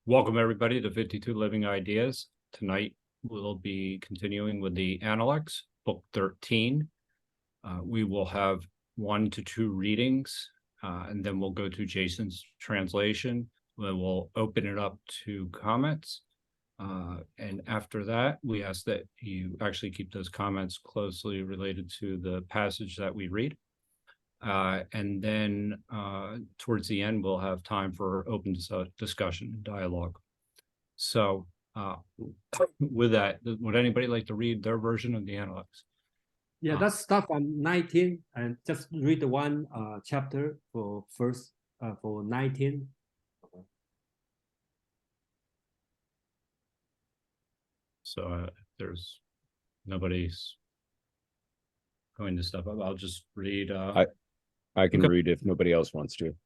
Welcome everybody to 52 Living Ideas. Tonight we'll be continuing with the Analects, book 13. We will have 1 to 2 readings, and then we'll go to Jason's translation. Then we'll open it up to comments. And after that, we ask that you actually keep those comments closely related to the passage that we read. And then towards the end, we'll have time for open discussion and dialogue. So with that, would anybody like to read their version of the Analects? Yeah, let's start from 19 and just read one chapter for first, for 19. So if there's nobody's going to step up, I'll just read. I can read if nobody else wants to.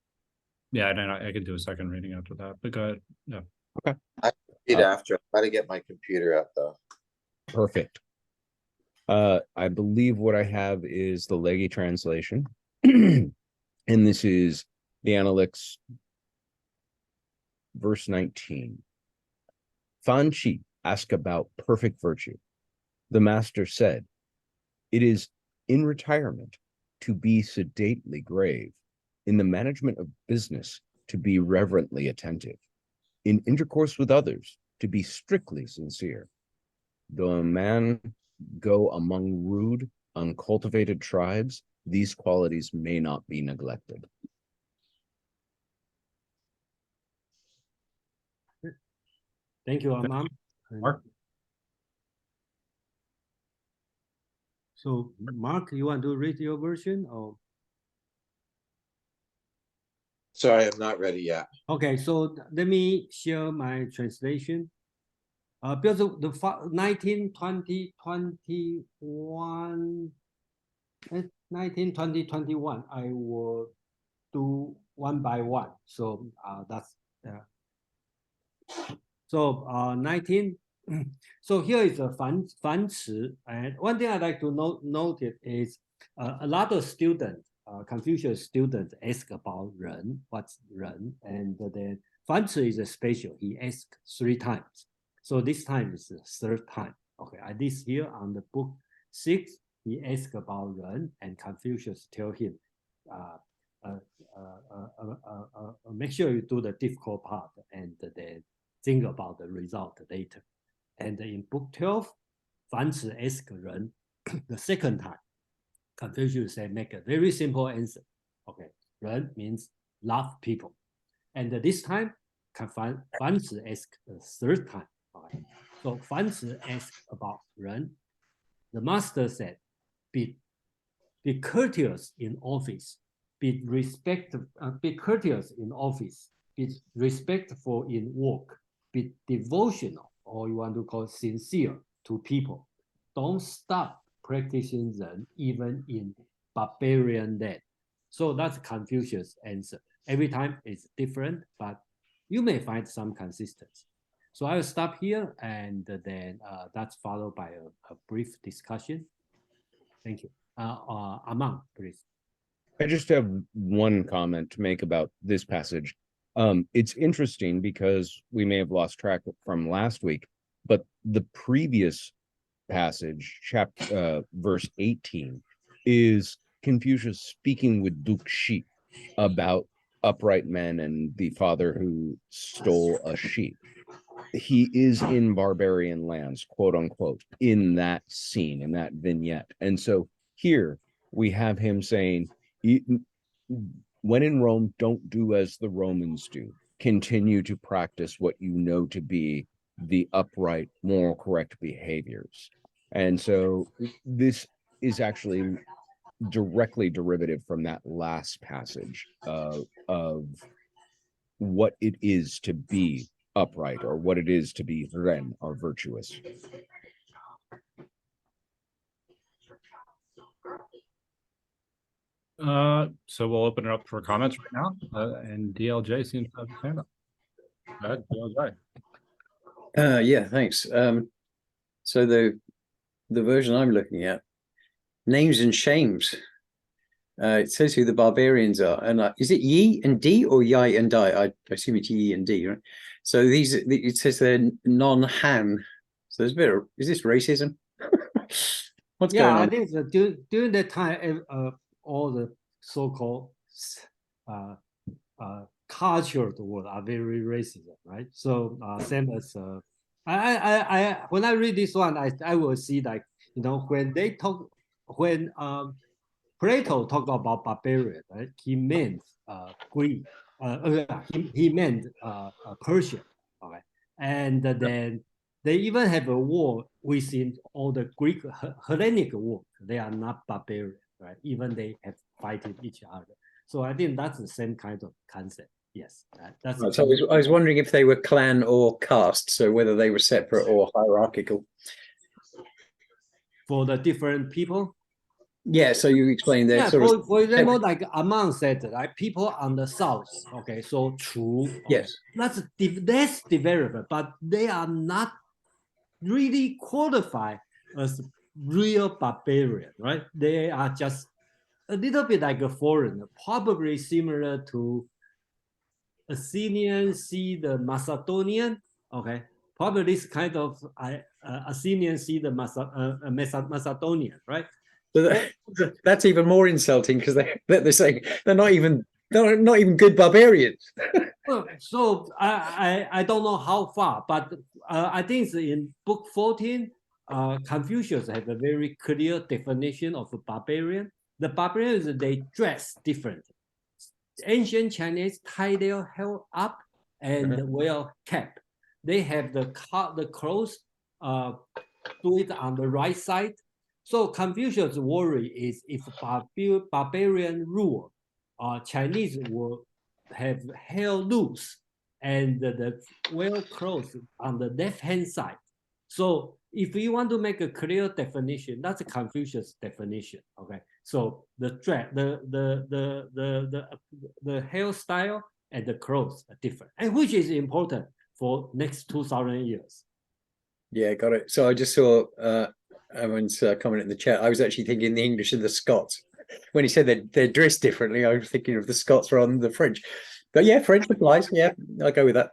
Yeah, and then I can do a second reading after that. But go ahead. Yeah. Okay. I can read after. I gotta get my computer out though. Perfect. I believe what I have is the Leggy translation. And this is the Analects, verse 19. Fan Chi asked about perfect virtue. The master said, "It is in retirement to be sedately grave, in the management of business to be reverently attentive, in intercourse with others to be strictly sincere. Though a man go among rude, uncultivated tribes, these qualities may not be neglected." Thank you, Amon. Mark? So, Mark, you want to read your version or? Sorry, I'm not ready yet. Okay, so let me share my translation. Because of the 19, 20, 21, 19, 20, 21, I will do one by one. So that's so 19. So here is a fan ci, and one thing I'd like to note is a lot of students, Confucius students, ask about ren, what's ren, and then fan ci is a special. He asked 3 times, so this time is the 3rd time. Okay, at least here on the book 6, he asked about ren, and Confucius tell him, make sure you do the difficult part, and then think about the result later. And in book 12, Fan Ci asked Ren the 2nd time. Confucius said, make a very simple answer. Okay, Ren means love people. And this time, Fan Ci asked the 3rd time. Okay. So Fan Ci asked about Ren. The master said, be courteous in office, be courteous in office, be respectful in work, be devotional, or you want to call sincere to people. Don't stop practicing Zen even in barbarian land. So that's Confucius' answer. Every time it's different, but you may find some consistency. So I will stop here, and then that's followed by a brief discussion. Thank you. Amon, please. I just have one comment to make about this passage. It's interesting because we may have lost track from last week, but the previous passage, verse 18, is Confucius speaking with Duke Shi about upright men and the father who stole a sheep. He is in barbarian lands, quote unquote, in that scene, in that vignette. And so here we have him saying, when in Rome, don't do as the Romans do. Continue to practice what you know to be the upright, moral, correct behaviors. And so this is actually directly derivative from that last passage of what it is to be upright, or what it is to be ren, or virtuous. So we'll open it up for comments right now. And DLJ seems to have his hand up. Go ahead, DLJ. Yeah, thanks. So the version I'm looking at, names and shames. it says who the barbarians are, and is it Yi and D or Yi and Dai? I assume it's Yi and D, right? So these, it says they're non-Han. So there's a bit of, is this racism? What's going on? I think that during that time, all the so-called cultured world are very racist, right? So same as when I read this one, I will see like, you know, when Plato talked about barbarian, right? He meant Greek. He meant Persian. Okay, and then they even have a war within all the Greek Hellenic world. They are not barbarian, right? Even they have fighting each other. So I think that's the same kind of concept. Yes, that's. Right, so I was wondering if they were clan or caste, so whether they were separate or hierarchical. For the different people. Yeah, so you explained that. Yeah, for example, like Amon said, like people on the south, okay, so Chu, okay, yes, that's developed, but they are not really qualified as real barbarian, right? They are just a little bit like a foreigner, probably similar to Athenian see the Macedonian, okay, probably this kind of Athenian see the Macedonian, right? so that's even more insulting because they're saying they're not even good barbarians. So I don't know how far, but I think in book 14, Confucius have a very clear definition of a barbarian. The barbarians, they dress different. Ancient Chinese tie their hair up and well kept. They have the clothes do it on the right side. So Confucius' worry is if barbarian rule, Chinese will have hair loose and the well clothes on the left hand side. So if you want to make a clear definition, that's a Confucius definition. Okay, so the dress, the hairstyle and the clothes are different, and which is important for next 2,000 years. Yeah, got it. So I just saw Amon's comment in the chat. I was actually thinking the English and the Scots. When he said that they're dressed differently, I was thinking of the Scots rather than the French. But yeah, French applies. Yeah, I'll go with that.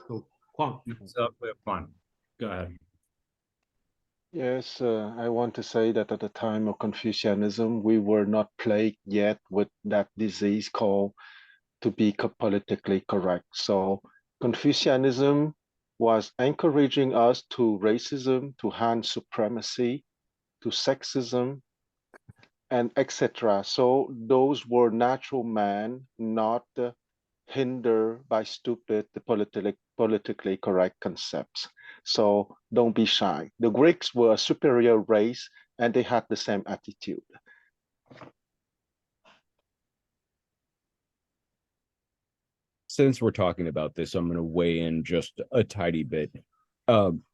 So, Huang. So we have fun. Go ahead. Yes, I want to say that at the time of Confucianism, we were not plagued yet with that disease called to be politically correct. So Confucianism was encouraging us to racism, to Han supremacy, to sexism, and etc. So those were natural man, not hindered by stupid politically correct concepts. So don't be shy. The Greeks were a superior race and they had the same attitude. Since we're talking about this, I'm going to weigh in just a tiny bit.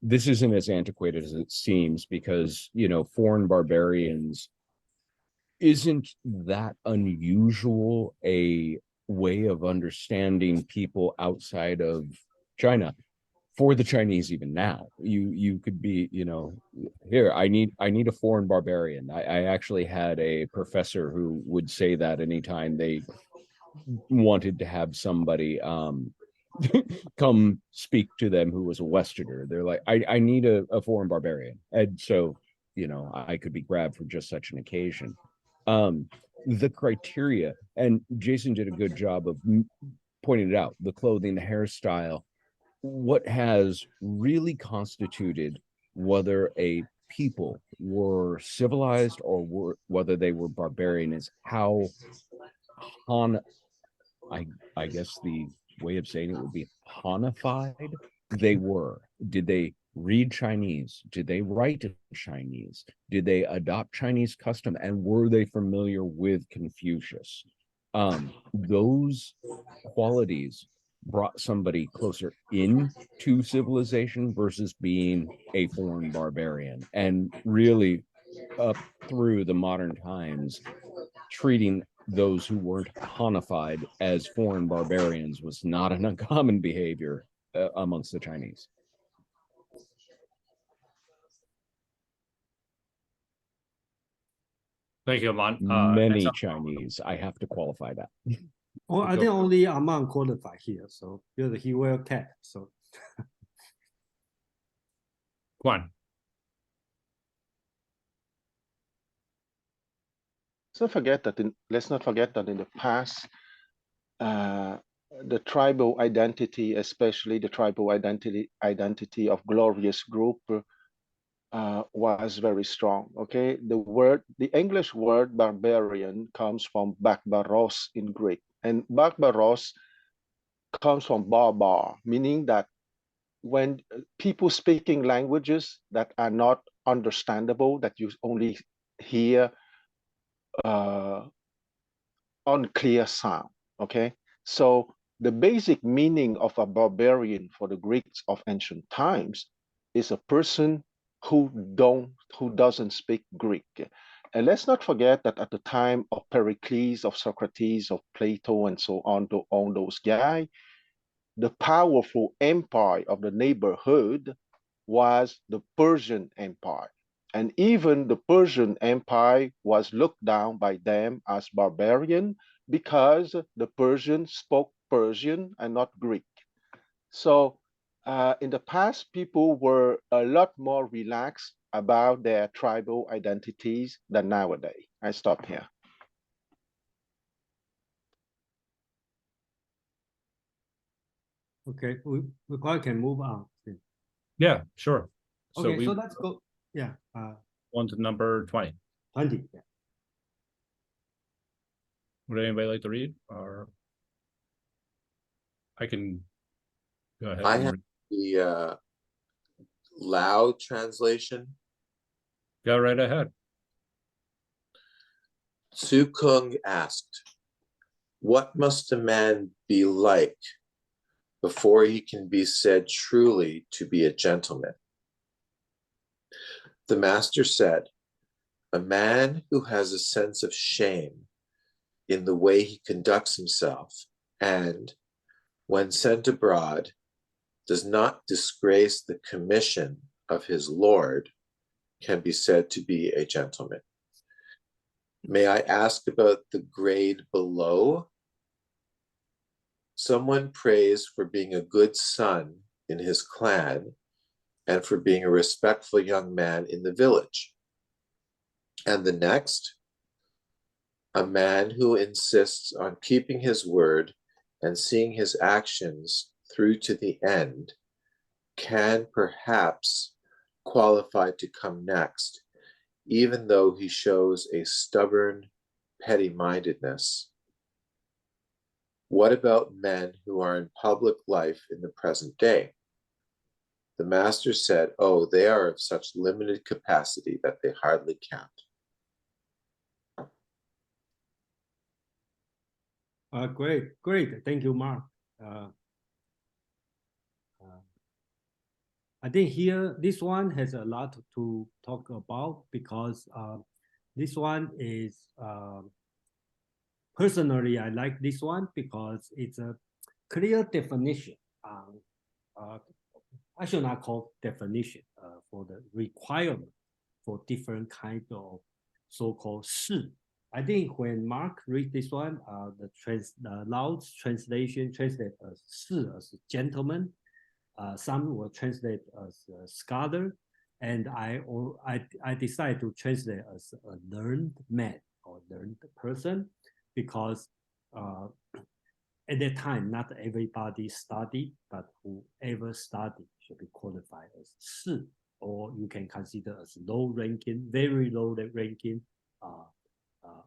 This isn't as antiquated as it seems because, you know, foreign barbarians isn't that unusual a way of understanding people outside of China. For the Chinese, even now, you could be, you know, here, I need a foreign barbarian. I actually had a professor who would say that anytime they wanted to have somebody come speak to them who was a Westerner. They're like, I need a foreign barbarian. And so, you know, I could be grabbed for just such an occasion. The criteria, and Jason did a good job of pointing it out, the clothing, the hairstyle, what has really constituted whether a people were civilized or whether they were barbarian is how I guess the way of saying it would be Hanified they were. Did they read Chinese? Did they write Chinese? Did they adopt Chinese custom? And were they familiar with Confucius? Those qualities brought somebody closer into civilization versus being a foreign barbarian. And really, up through the modern times, treating those who weren't Hanified as foreign barbarians was not an uncommon behavior amongst the Chinese. Thank you, Amon. Many Chinese. I have to qualify that. Oh, I think only Amon qualified here, so because he wear cap. So Guan. Let's not forget that in the past, the tribal identity, especially the tribal identity of glorious group, was very strong. Okay, the English word barbarian comes from barbaros in Greek, and barbaros comes from barbar, meaning that when people speaking languages that are not understandable, that you only hear unclear sound. Okay, so the basic meaning of a barbarian for the Greeks of ancient times is a person who doesn't speak Greek. And let's not forget that at the time of Pericles, of Socrates, of Plato, and so on, all those guys, the powerful empire of the neighborhood was the Persian Empire. And even the Persian Empire was looked down by them as barbarian because the Persians spoke Persian and not Greek. So in the past, people were a lot more relaxed about their tribal identities than nowadays. I stop here. okay, we probably can move on. Yeah, sure. So Okay, we so let's go. Yeah, on to number 20. 20. Yeah. Would anybody like to read? Or I can go ahead. I and have read. the loud translation. Go right ahead. Su Kung asked, "What must a man be like before he can be said truly to be a gentleman?" The master said, "A man who has a sense of shame in the way he conducts himself and, when sent abroad, does not disgrace the commission of his lord can be said to be a gentleman." May I ask about the grade below? Someone praised for being a good son in his clan and for being a respectful young man in the village. And the next, a man who insists on keeping his word and seeing his actions through to the end can perhaps qualify to come next, even though he shows a stubborn petty-mindedness. What about men who are in public life in the present day? The master said, "Oh, they are of such limited capacity that they hardly count." Great. Thank you, Mark. I think here, this one has a lot to talk about because this one is, personally, I like this one because it's a clear definition. I should not call definition for the requirement for different kind of so-called 事. I think when Mark read this one, the Lao's translation translate as 事 as gentleman. Some will translate as scholar, and I decided to translate as a learned man or learned person because at that time not everybody study, but whoever study should be qualified as 士, or you can consider as low ranking, very low ranking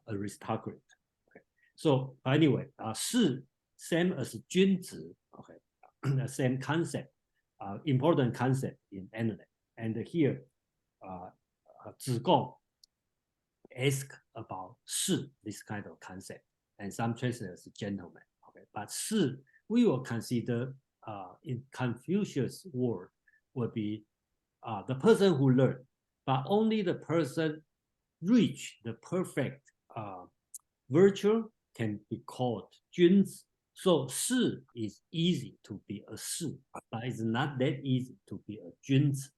aristocrat. Okay, so anyway, 士 same as 君子. Okay, the same concept. Important concept in Analects. And here, Zhi Gong ask about 士, this kind of concept, and some translators gentleman. Okay, but 士 we will consider in Confucius' word would be the person who learned, but only the person reach the perfect virtue can be called 君子. So 士 is easy to be a 士, but it's not that easy to be a 君子.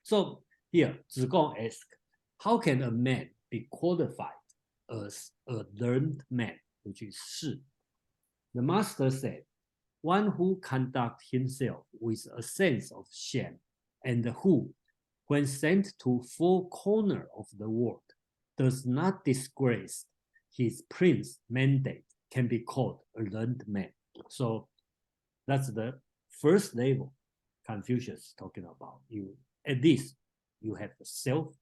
So here, Zhi Gong asks, how can a man be qualified as a learned man, which is 士. The master said, one who conducts himself with a sense of shame, and who, when sent to four corners of the world, does not disgrace his prince mandate, can be called a learned man. So that's the first level Confucius talking about. You at least you have a self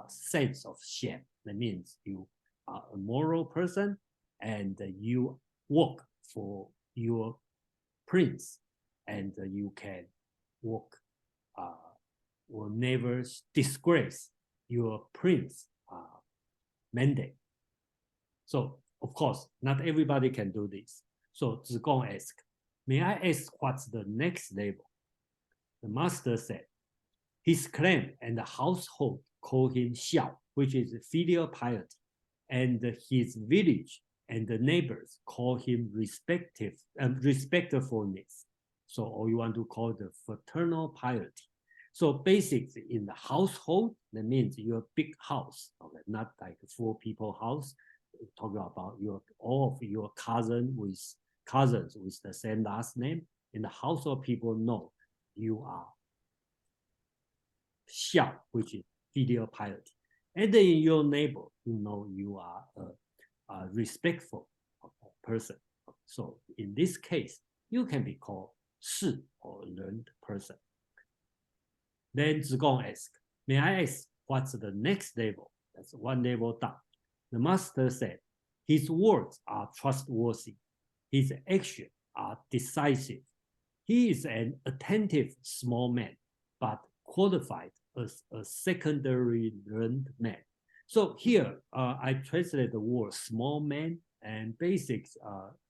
sense of shame. That means you are a moral person and you work for your prince, and you can work will never disgrace your prince mandate. So of course, not everybody can do this. So Zigong asked, may I ask what's the next level? The master said, his clan and the household call him xiao, which is filial piety, and his village and the neighbors call him respectfulness. So, or you want to call the fraternal piety. So basically in the household, that means your big house, okay, not like a 4 people house. We're talking about all of your cousins with the same last name. In the household, people know you are xiao, which is filial piety. And then in your neighbor, you know you are a respectful person. So in this case, you can be called 士 or learned person. Then Zigong asked, may I ask what's the next level? That's one level down. The master said, his words are trustworthy. His actions are decisive. He is an attentive small man, but qualified as a secondary learned man. So here, I translate the word small man and basics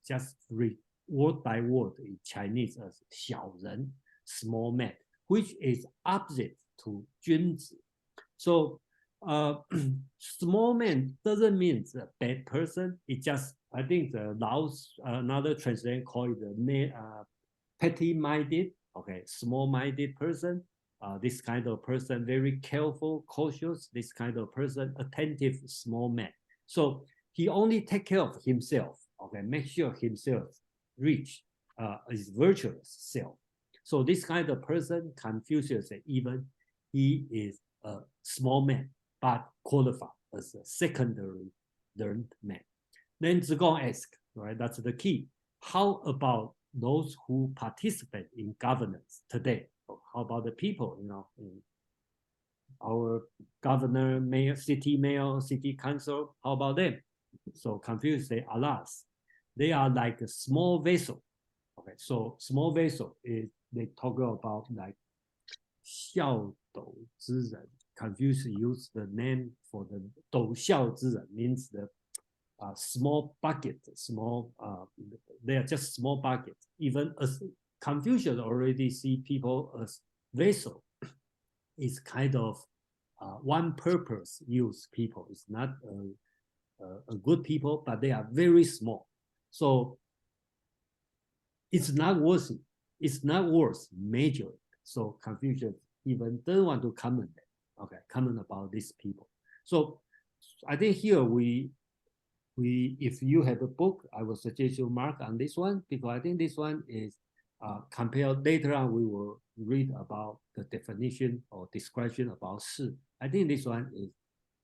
just read word by word in Chinese as 小人, small man, which is opposite to 君子. So small man doesn't mean a bad person. It just, I think the Laos, another translation call it the petty-minded, okay, small-minded person. This kind of person, very careful, cautious, this kind of person, attentive, small man. So he only take care of himself, okay, make sure himself reach his virtuous self. So this kind of person, Confucius said, even he is a small man, but qualified as a secondary learned man. Then Zigong asked, right, that's the key. How about those who participate in governance today? How about the people, our governor, mayor, city council, how about them? So Confucius say, alas, they are like a small vessel. Okay, so small vessel is, they talk about like 孝斗之人. Confucius used the name for the 斗孝之人, means the small bucket, they are just small buckets. Even as Confucius already see people as vessel, is kind of one purpose use people. It's not a good people, but they are very small. So it's not worth it. It's not worth measuring. So Confucius even doesn't want to comment about these people. So I think here if you have a book, I will suggest you mark on this one, because I think this one is compared. Later on, we will read about the definition or description about 士. I think this one is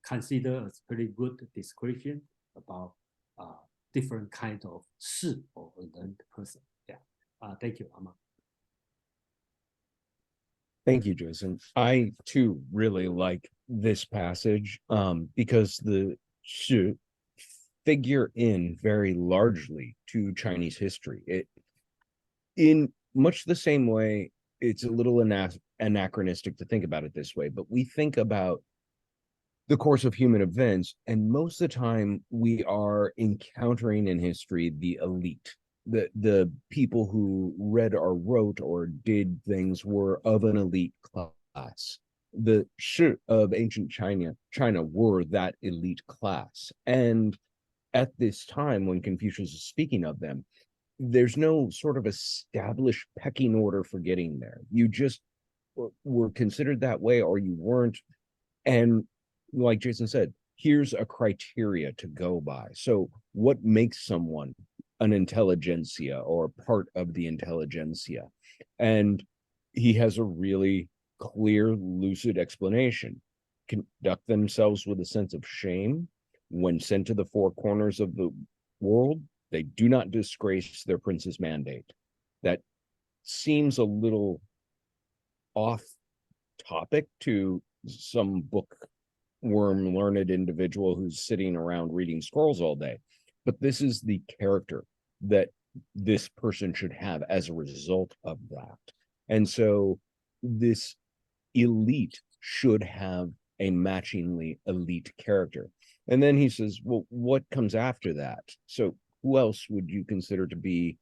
considered as pretty good description about different kind of 士 or learned person. Yeah. Thank you, Amon. Thank you, Jason. I too really like this passage because the 士 figure in very largely to Chinese history. In much the same way, it's a little anachronistic to think about it this way, but we think about the course of human events, and most of the time we are encountering in history the elite. The people who read or wrote or did things were of an elite class. The 士 of ancient China were that elite class. And at this time, when Confucius is speaking of them, there's no sort of established pecking order for getting there. You just were considered that way or you weren't. And like Jason said, here's a criteria to go by. So what makes someone an intelligentsia or part of the intelligentsia? And he has a really clear, lucid explanation. Conduct themselves with a sense of shame when sent to the four corners of the world. They do not disgrace their prince's mandate. That seems a little off topic to some bookworm learned individual who's sitting around reading scrolls all day. But this is the character that this person should have as a result of that. And so this elite should have a matchingly elite character. And then he says, well, what comes after that? So who else would you consider to be,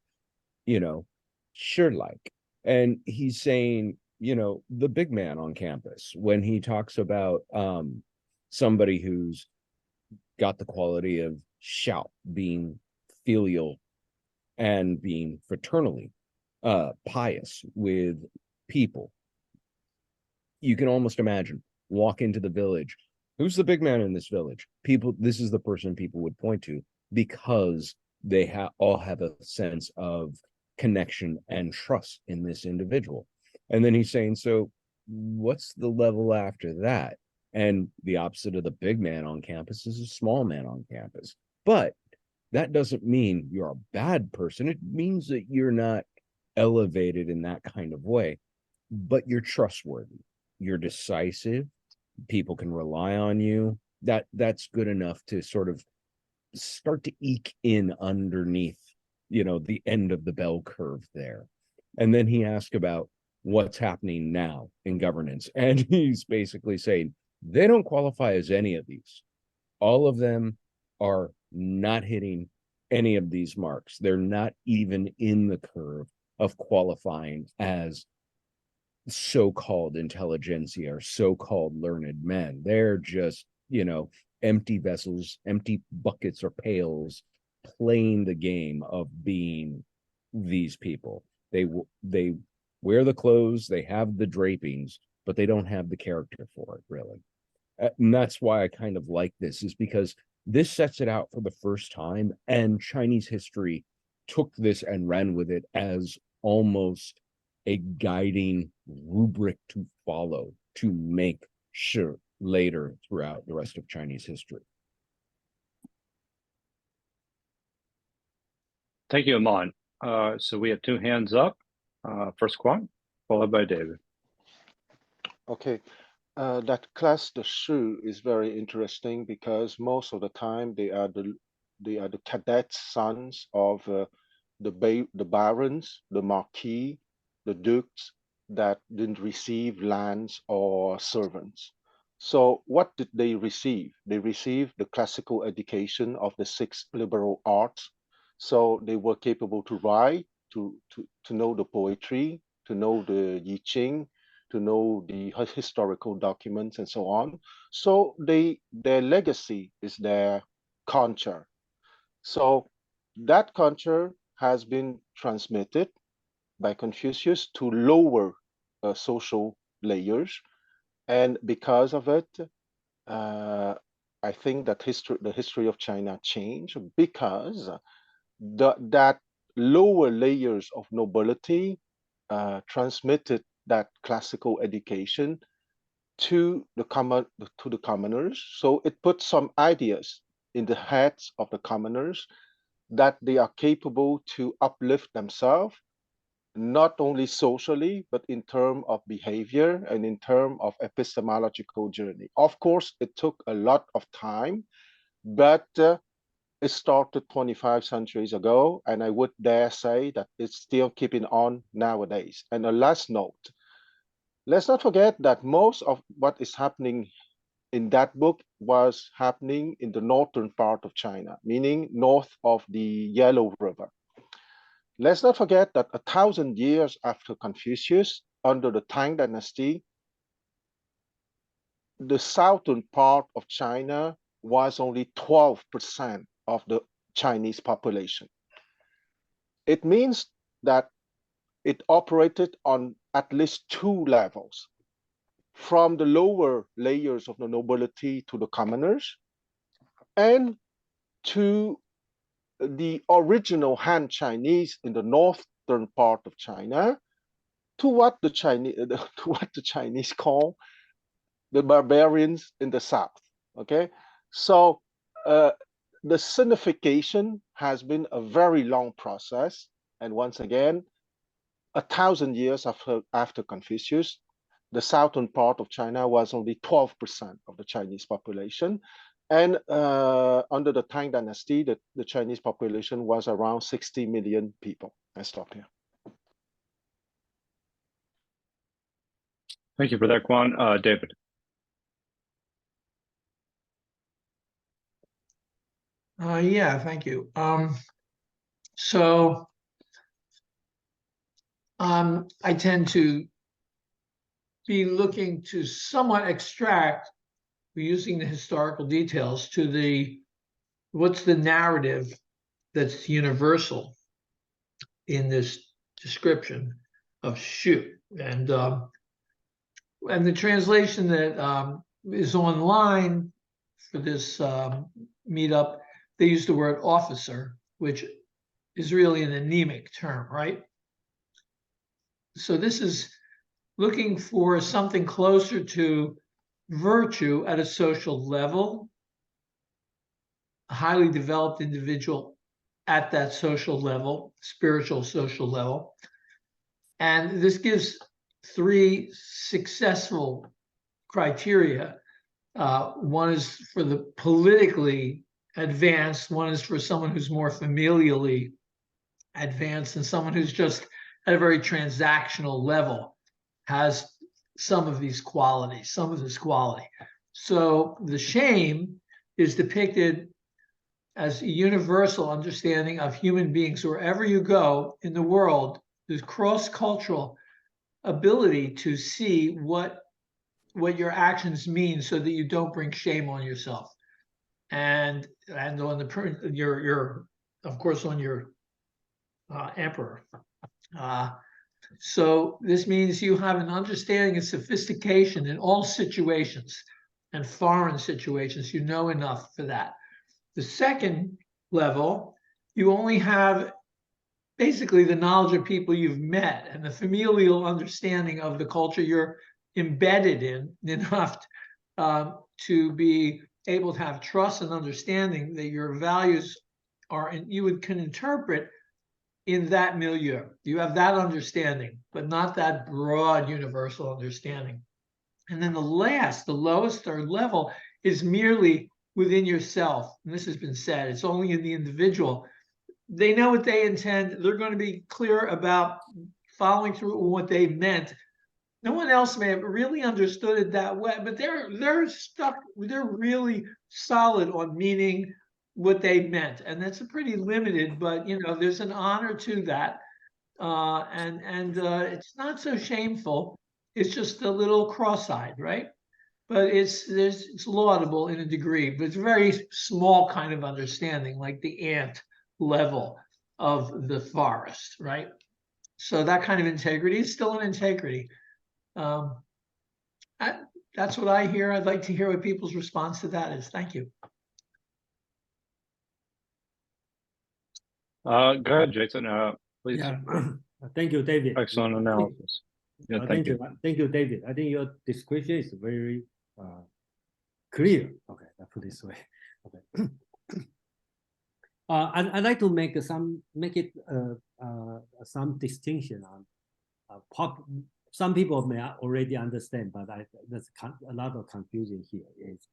sure like? And he's saying, the big man on campus, when he talks about somebody who's got the quality of shout, being filial and being fraternally pious with people. You can almost imagine, walk into the village. Who's the big man in this village? This is the person people would point to, because they all have a sense of connection and trust in this individual. And then he's saying, so what's the level after that? And the opposite of the big man on campus is a small man on campus. But that doesn't mean you're a bad person. It means that you're not elevated in that kind of way, but you're trustworthy. You're decisive. People can rely on you. That's good enough to sort of start to eke in underneath, the end of the bell curve there. And then he asked about what's happening now in governance. And he's basically saying they don't qualify as any of these. All of them are not hitting any of these marks. They're not even in the curve of qualifying as so-called intelligentsia or so-called learned men. They're just, empty vessels, empty buckets or pails, playing the game of being these people. They wear the clothes, they have the drapings, but they don't have the character for it, really. And that's why I kind of like this, is because this sets it out for the first time, and Chinese history took this and ran with it as almost a guiding rubric to follow to make sure later throughout the rest of Chinese history. Thank you, Amon. So we have two hands up. First Quan, followed by David. Okay, that class, the Shu, is very interesting because most of the time they are the cadet sons of the barons, the marquis, the dukes that didn't receive lands or servants. So what did they receive? They received the classical education of the 6 liberal arts. So they were capable to write, to know the poetry, to know the I Ching, to know the historical documents and so on. So their legacy is their culture. So that culture has been transmitted by Confucius to lower social layers. And because of it, I think that the history of China changed, because that lower layers of nobility transmitted that classical education to the commoners. So it puts some ideas in the heads of the commoners that they are capable to uplift themselves, not only socially, but in terms of behavior and in terms of epistemological journey. Of course, it took a lot of time, but it started 25 centuries ago, and I would dare say that it's still keeping on nowadays. And a last note, let's not forget that most of what is happening in that book was happening in the northern part of China, meaning north of the Yellow River. Let's not forget that 1,000 years after Confucius, under the Tang Dynasty, the southern part of China was only 12% of the Chinese population. It means that it operated on at least 2 levels, from the lower layers of the nobility to the commoners, and to the original Han Chinese in the northern part of China, to what the Chinese call the barbarians in the south. Okay, so the signification has been a very long process, and once again, 1,000 years after Confucius, the southern part of China was only 12% of the Chinese population. And under the Tang Dynasty, the Chinese population was around 60 million people. I stop here. Thank you for that, Quan. David. Yeah, thank you. So I tend to be looking to somewhat extract, using the historical details, to what's the narrative that's universal in this description of Shu. And the translation that is online for this meetup, they use the word officer, which is really an anemic term, right? So this is looking for something closer to virtue at a social level, a highly developed individual at that social level, spiritual social level. And this gives 3 successful criteria. One is for the politically advanced, one is for someone who's more familially advanced, and someone who's just at a very transactional level has some of these qualities, some of this quality. So the shame is depicted as a universal understanding of human beings. Wherever you go in the world, there's cross-cultural ability to see what your actions mean, so that you don't bring shame on yourself, and on your of course on your emperor. So this means you have an understanding of sophistication in all situations, and foreign situations. You know enough for that. The second level, you only have basically the knowledge of people you've met and the familial understanding of the culture you're embedded in enough to be able to have trust and understanding that your values are, and can interpret in that milieu. You have that understanding, but not that broad universal understanding. And then the lowest third level is merely within yourself. And this has been said, it's only in the individual. They know what they intend. They're going to be clear about following through on what they meant. No one else may have really understood it that way, but they're stuck. They're really solid on meaning what they meant, and that's a pretty limited. But there's an honor to that, and it's not so shameful. It's just a little cross-eyed, right? But it's laudable in a degree, but it's a very small kind of understanding, like the ant level of the forest, right? So that kind of integrity is still an integrity. That's what I hear. I'd like to hear what people's response to that is. Thank you. Go ahead, Jason. Please. Yeah, thank you, David. Excellent analysis. Yeah, thank you. Thank you, David. I think your description is very clear. Okay, I put it this way. Okay. I'd like to make some distinction on some people may already understand, but there's a lot of confusion here. Is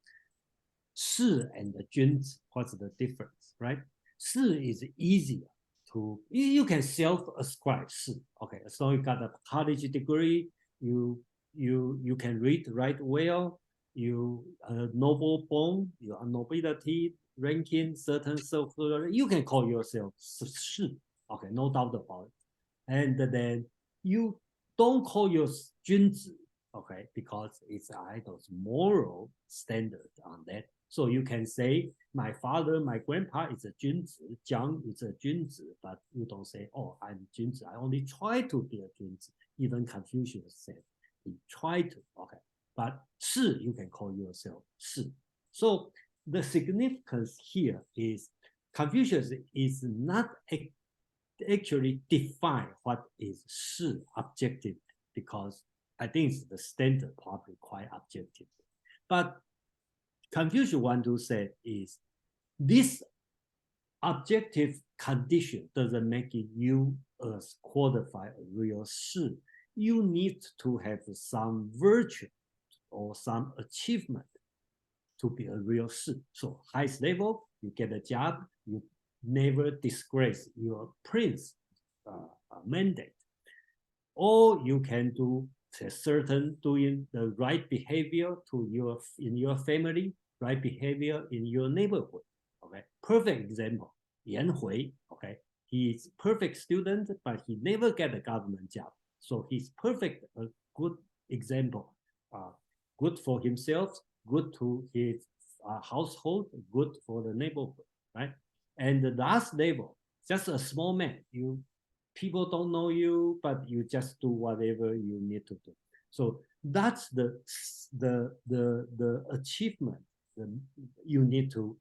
士 and 君子, what's the difference, right? 士 is easier to, you can self-ascribe 士. Okay, so you got a college degree, you can write well, you are noble born, you are nobility, ranking, certain circle, you can call yourself 士. Okay, no doubt about it. And then you don't call yourself 君子, okay, because it's idol's moral standard on that. So you can say, my father, my grandpa is a 君子, Jiang is a 君子, but you don't say, oh, I'm 君子. I only try to be a 君子. Even Confucius said, he tried to, okay. But 士, you can call yourself 士. So the significance here is Confucius is not actually define what is 是 objective, because I think the standard probably quite objective. But Confucius want to say is this objective condition doesn't make you as qualify a real 是. You need to have some virtue or some achievement to be a real 是. So highest level, you get a job, you never disgrace your prince mandate. Or you can do a certain doing the right behavior to in your family, right behavior in your neighborhood. Okay, perfect example, Yan Hui. Okay, he is perfect student, but he never get a government job. So he's perfect, a good example, good for himself, good to his household, good for the neighborhood, right? And the last level, just a small man, people don't know you, but you just do whatever you need to do. So that's the achievement that you need to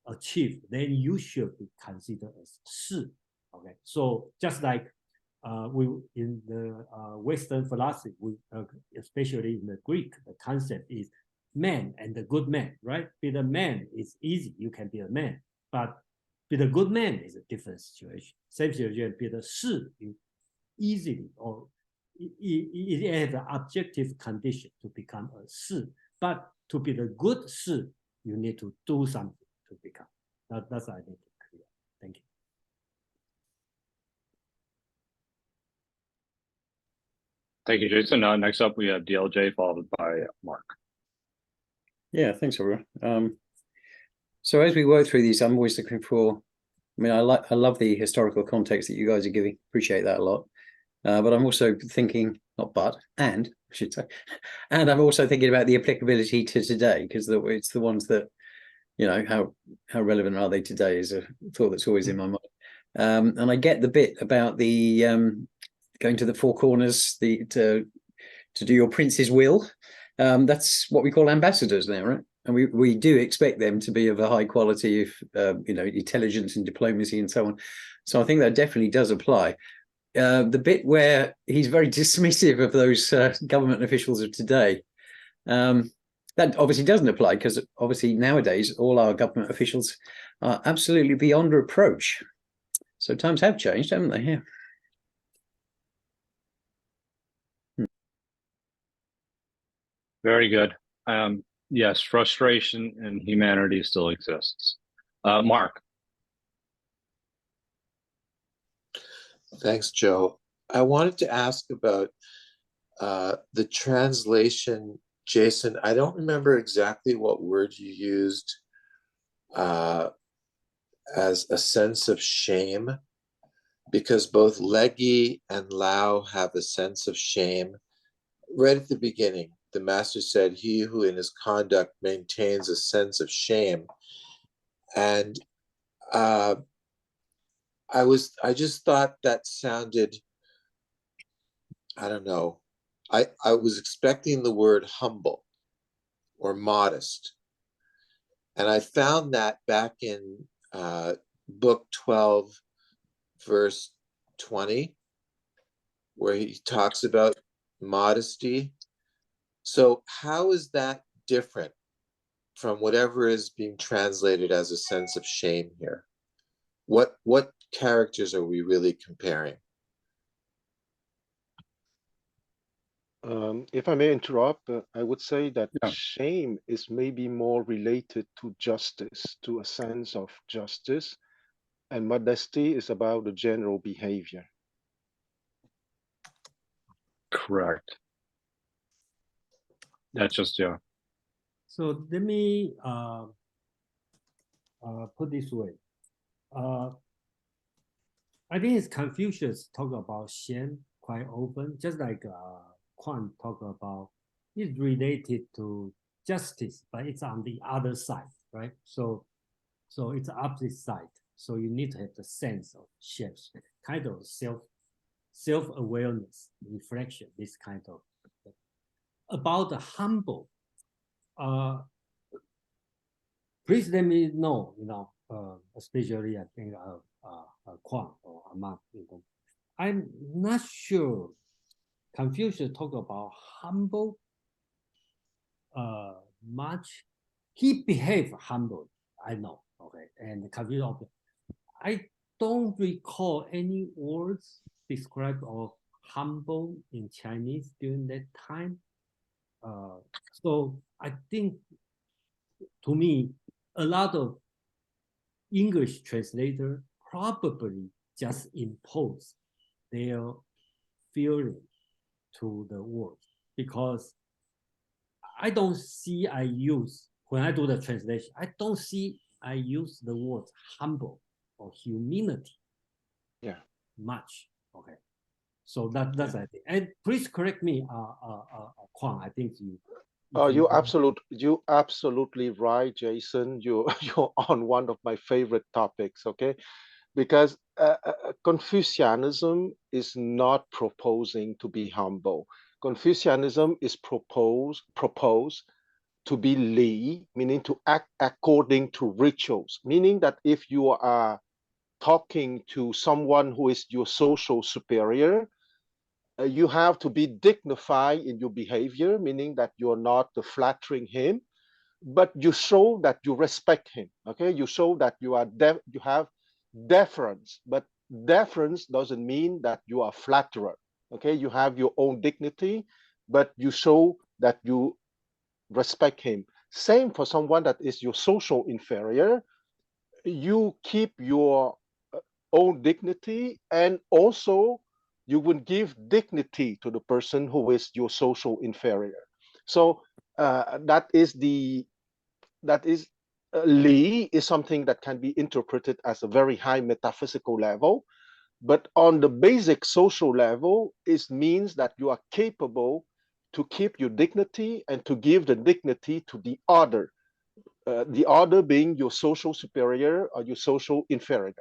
achieve. Then you should be considered as 是. Okay, so just like we in the Western philosophy, especially in the Greek, the concept is man and the good man, right? Be the man is easy, you can be a man, but be the good man is a different situation. Same situation, be the 是 you easily, or it has an objective condition to become a 是, but to be the good 是, you need to do something to become. That's I think clear. Thank you. Thank you, Jason. Next up, we have DLJ followed by Mark. Yeah, thanks, everyone. So as we work through these, I'm always looking for, I mean, I love the historical context that you guys are giving. Appreciate that a lot. But I'm also thinking, and I should say, and I'm also thinking about the applicability to today, because it's the ones that, you know, how relevant are they today is a thought that's always in my mind. And I get the bit about the going to the four corners, to do your prince's will. That's what we call ambassadors now, right? And we do expect them to be of a high quality of, you know, intelligence and diplomacy and so on. So I think that definitely does apply. The bit where he's very dismissive of those government officials of today, that obviously doesn't apply, because obviously nowadays all our government officials are absolutely beyond reproach. So times have changed, haven't they? Yeah. Very good. Yes, frustration and humanity still exists. Mark. Thanks, Joe. I wanted to ask about the translation, Jason. I don't remember exactly what word you used as a sense of shame, because both Leggy and Lao have a sense of shame. Right at the beginning, the master said, "He who in his conduct maintains a sense of shame." And I just thought that sounded, I don't know. I was expecting the word humble or modest. And I found that back in book 12, verse 20, where he talks about modesty. So how is that different from whatever is being translated as a sense of shame here? What characters are we really comparing? If I may interrupt, I would say that Yeah. shame is maybe more related to justice, to a sense of justice, and modesty is about the general behavior. Correct. That's just, yeah. So let me put this way. I think it's Confucius talk about shame quite often, just like Quan talk about, it's related to justice, but it's on the other side, right? So it's opposite side. So you need to have the sense of shame, kind of self-awareness, reflection, this kind of. About the humble, please let me know, especially I think Kwang or Amon, I'm not sure Confucius talk about humble much. He behaved humble, I know, okay, and Confucius, I don't recall any words described of humble in Chinese during that time. So I think, to me, a lot of English translator probably just impose their feeling to the words, because I don't see when I do the translation, I don't see I use the words humble or humility much. Okay. So that's I think. And please correct me, Kwang. I think you. Oh, you absolutely right, Jason. You're on one of my favorite topics, okay? Because Confucianism is not proposing to be humble. Confucianism is propose to be li, meaning to act according to rituals, meaning that if you are talking to someone who is your social superior, you have to be dignified in your behavior, meaning that you're not flattering him, but you show that you respect him. Okay, you show that you have deference, but deference doesn't mean that you are flatterer. Okay, you have your own dignity, but you show that you respect him. Same for someone that is your social inferior. You keep your own dignity, and also you would give dignity to the person who is your social inferior. So that is Li is something that can be interpreted as a very high metaphysical level, but on the basic social level, it means that you are capable to keep your dignity and to give the dignity to the other being your social superior or your social inferior.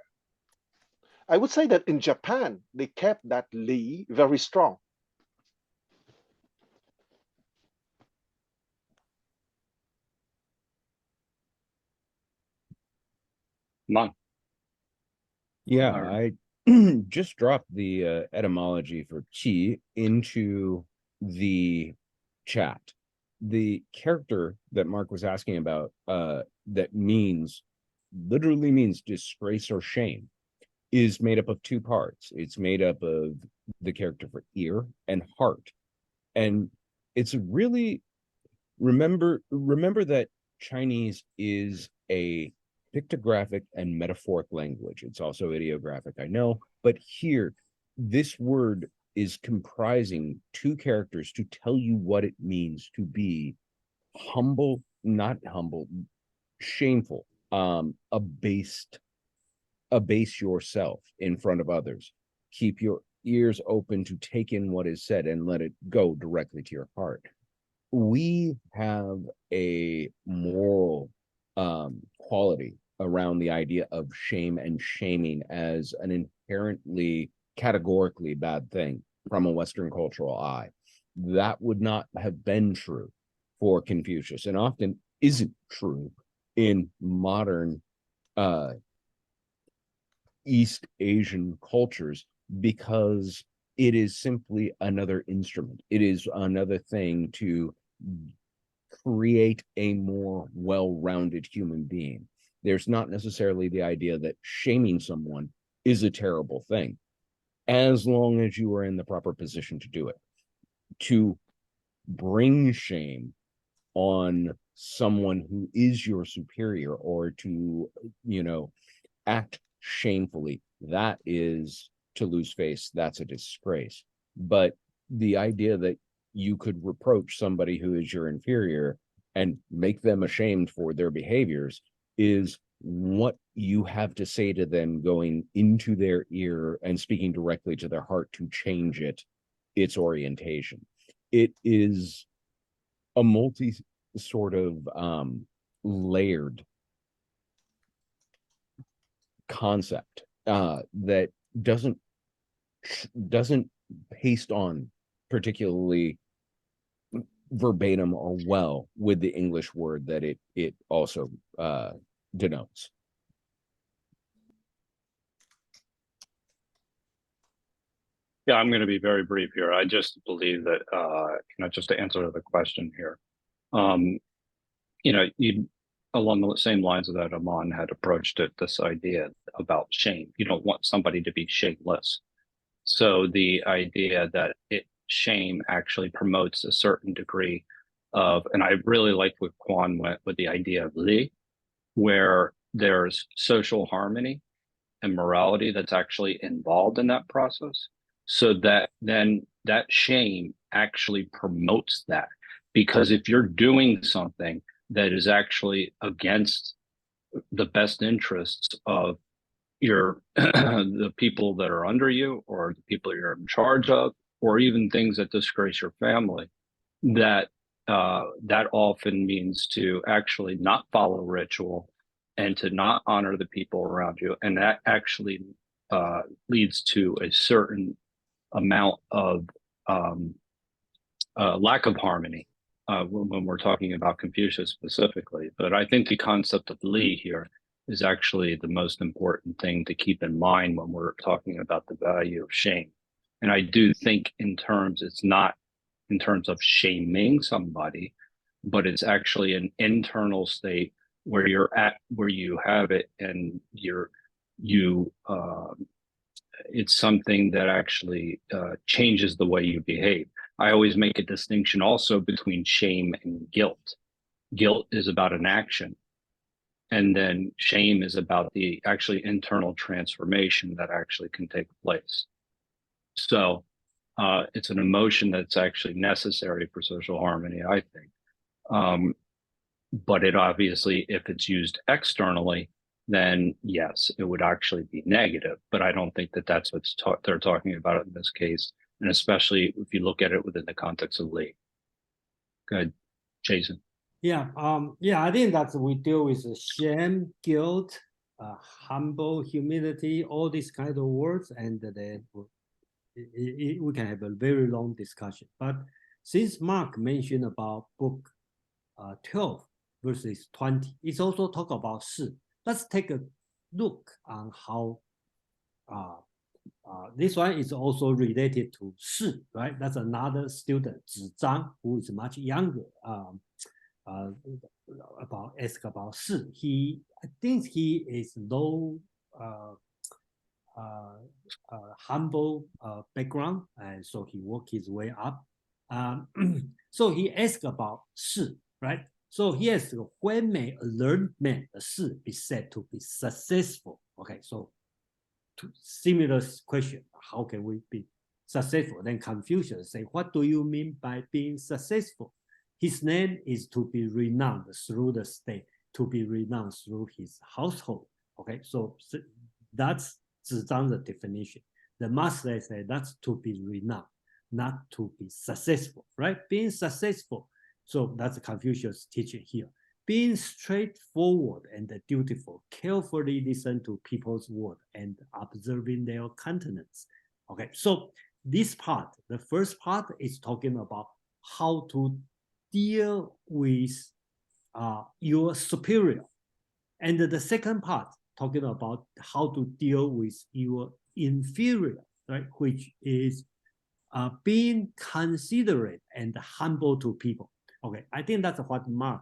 I would say that in Japan, they kept that Li very strong. Mon. Yeah, I just dropped the etymology for qi into the chat. The character that Mark was asking about, that literally means disgrace or shame, is made up of two parts. It's made up of the character for ear and heart. And it's really, remember that Chinese is a pictographic and metaphoric language. It's also ideographic, I know, but here, this word is comprising two characters to tell you what it means to be humble, not humble, shameful, abase yourself in front of others. Keep your ears open to take in what is said and let it go directly to your heart. We have a moral quality around the idea of shame and shaming as an inherently categorically bad thing from a Western cultural eye. That would not have been true for Confucius, and often isn't true in modern East Asian cultures, because it is simply another instrument. It is another thing to create a more well-rounded human being. There's not necessarily the idea that shaming someone is a terrible thing, as long as you are in the proper position to do it. To bring shame on someone who is your superior, or to, act shamefully, that is to lose face. That's a disgrace. But the idea that you could reproach somebody who is your inferior and make them ashamed for their behaviors is what you have to say to them, going into their ear and speaking directly to their heart to change its orientation. It is a multi sort of layered concept that doesn't paste on particularly verbatim or well with the English word that it also denotes. Yeah, I'm going to be very brief here. I just believe that, just to answer the question here, you along the same lines that Amon had approached it, this idea about shame. You don't want somebody to be shameless. So the idea that shame actually promotes a certain degree of, and I really like what Quan went with the idea of li, where there's social harmony and morality that's actually involved in that process. So that then that shame actually promotes that. Because if you're doing something that is actually against the best interests of your the people that are under you, or the people you're in charge of, or even things that disgrace your family, that that often means to actually not follow ritual and to not honor the people around you, and that actually leads to a certain amount of lack of harmony when we're talking about Confucius specifically. But I think the concept of li here is actually the most important thing to keep in mind when we're talking about the value of shame. And I do think it's not in terms of shaming somebody, but it's actually an internal state where you're at, where you have it, and it's something that actually changes the way you behave. I always make a distinction also between shame and guilt. Guilt is about an action, and then shame is about the actually internal transformation that actually can take place. So it's an emotion that's actually necessary for social harmony, I think. But it obviously, if it's used externally, then yes, it would actually be negative. But I don't think that that's what they're talking about in this case, and especially if you look at it within the context of Lee. Good, Jason. Yeah, I think that we deal with shame, guilt, humble, humility, all these kind of words, and then we can have a very long discussion. But since Mark mentioned about book 12 verses 20, it's also talk about 事. Let's take a look on how this one is also related to 事, right? That's another student, Zhi Zhang, who is much younger. Ask about 事. I think he is low humble background, and so he worked his way up. So he asked about 事, right? So he asked, when may a learned man, a 事, be said to be successful? Okay, so similar question, how can we be successful? Then Confucius say, what do you mean by being successful? His name is to be renowned through the state, to be renowned through his household. Okay, so that's Zhi Zhang's definition. The master said that's to be renowned, not to be successful, right? Being successful. So that's Confucius' teaching here. Being straightforward and dutiful, carefully listen to people's word and observing their countenance. Okay, so this part, the first part is talking about how to deal with your superior. And the second part talking about how to deal with your inferior, right? Which is being considerate and humble to people. Okay, I think that's what Mark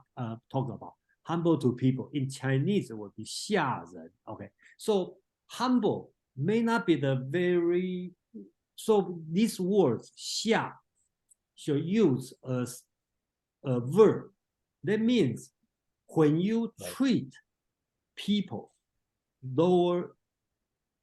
talked about. Humble to people. In Chinese, it would be 下人. Okay, so humble may not be the very, so these words, 下, should use as a verb. That means when you treat people lower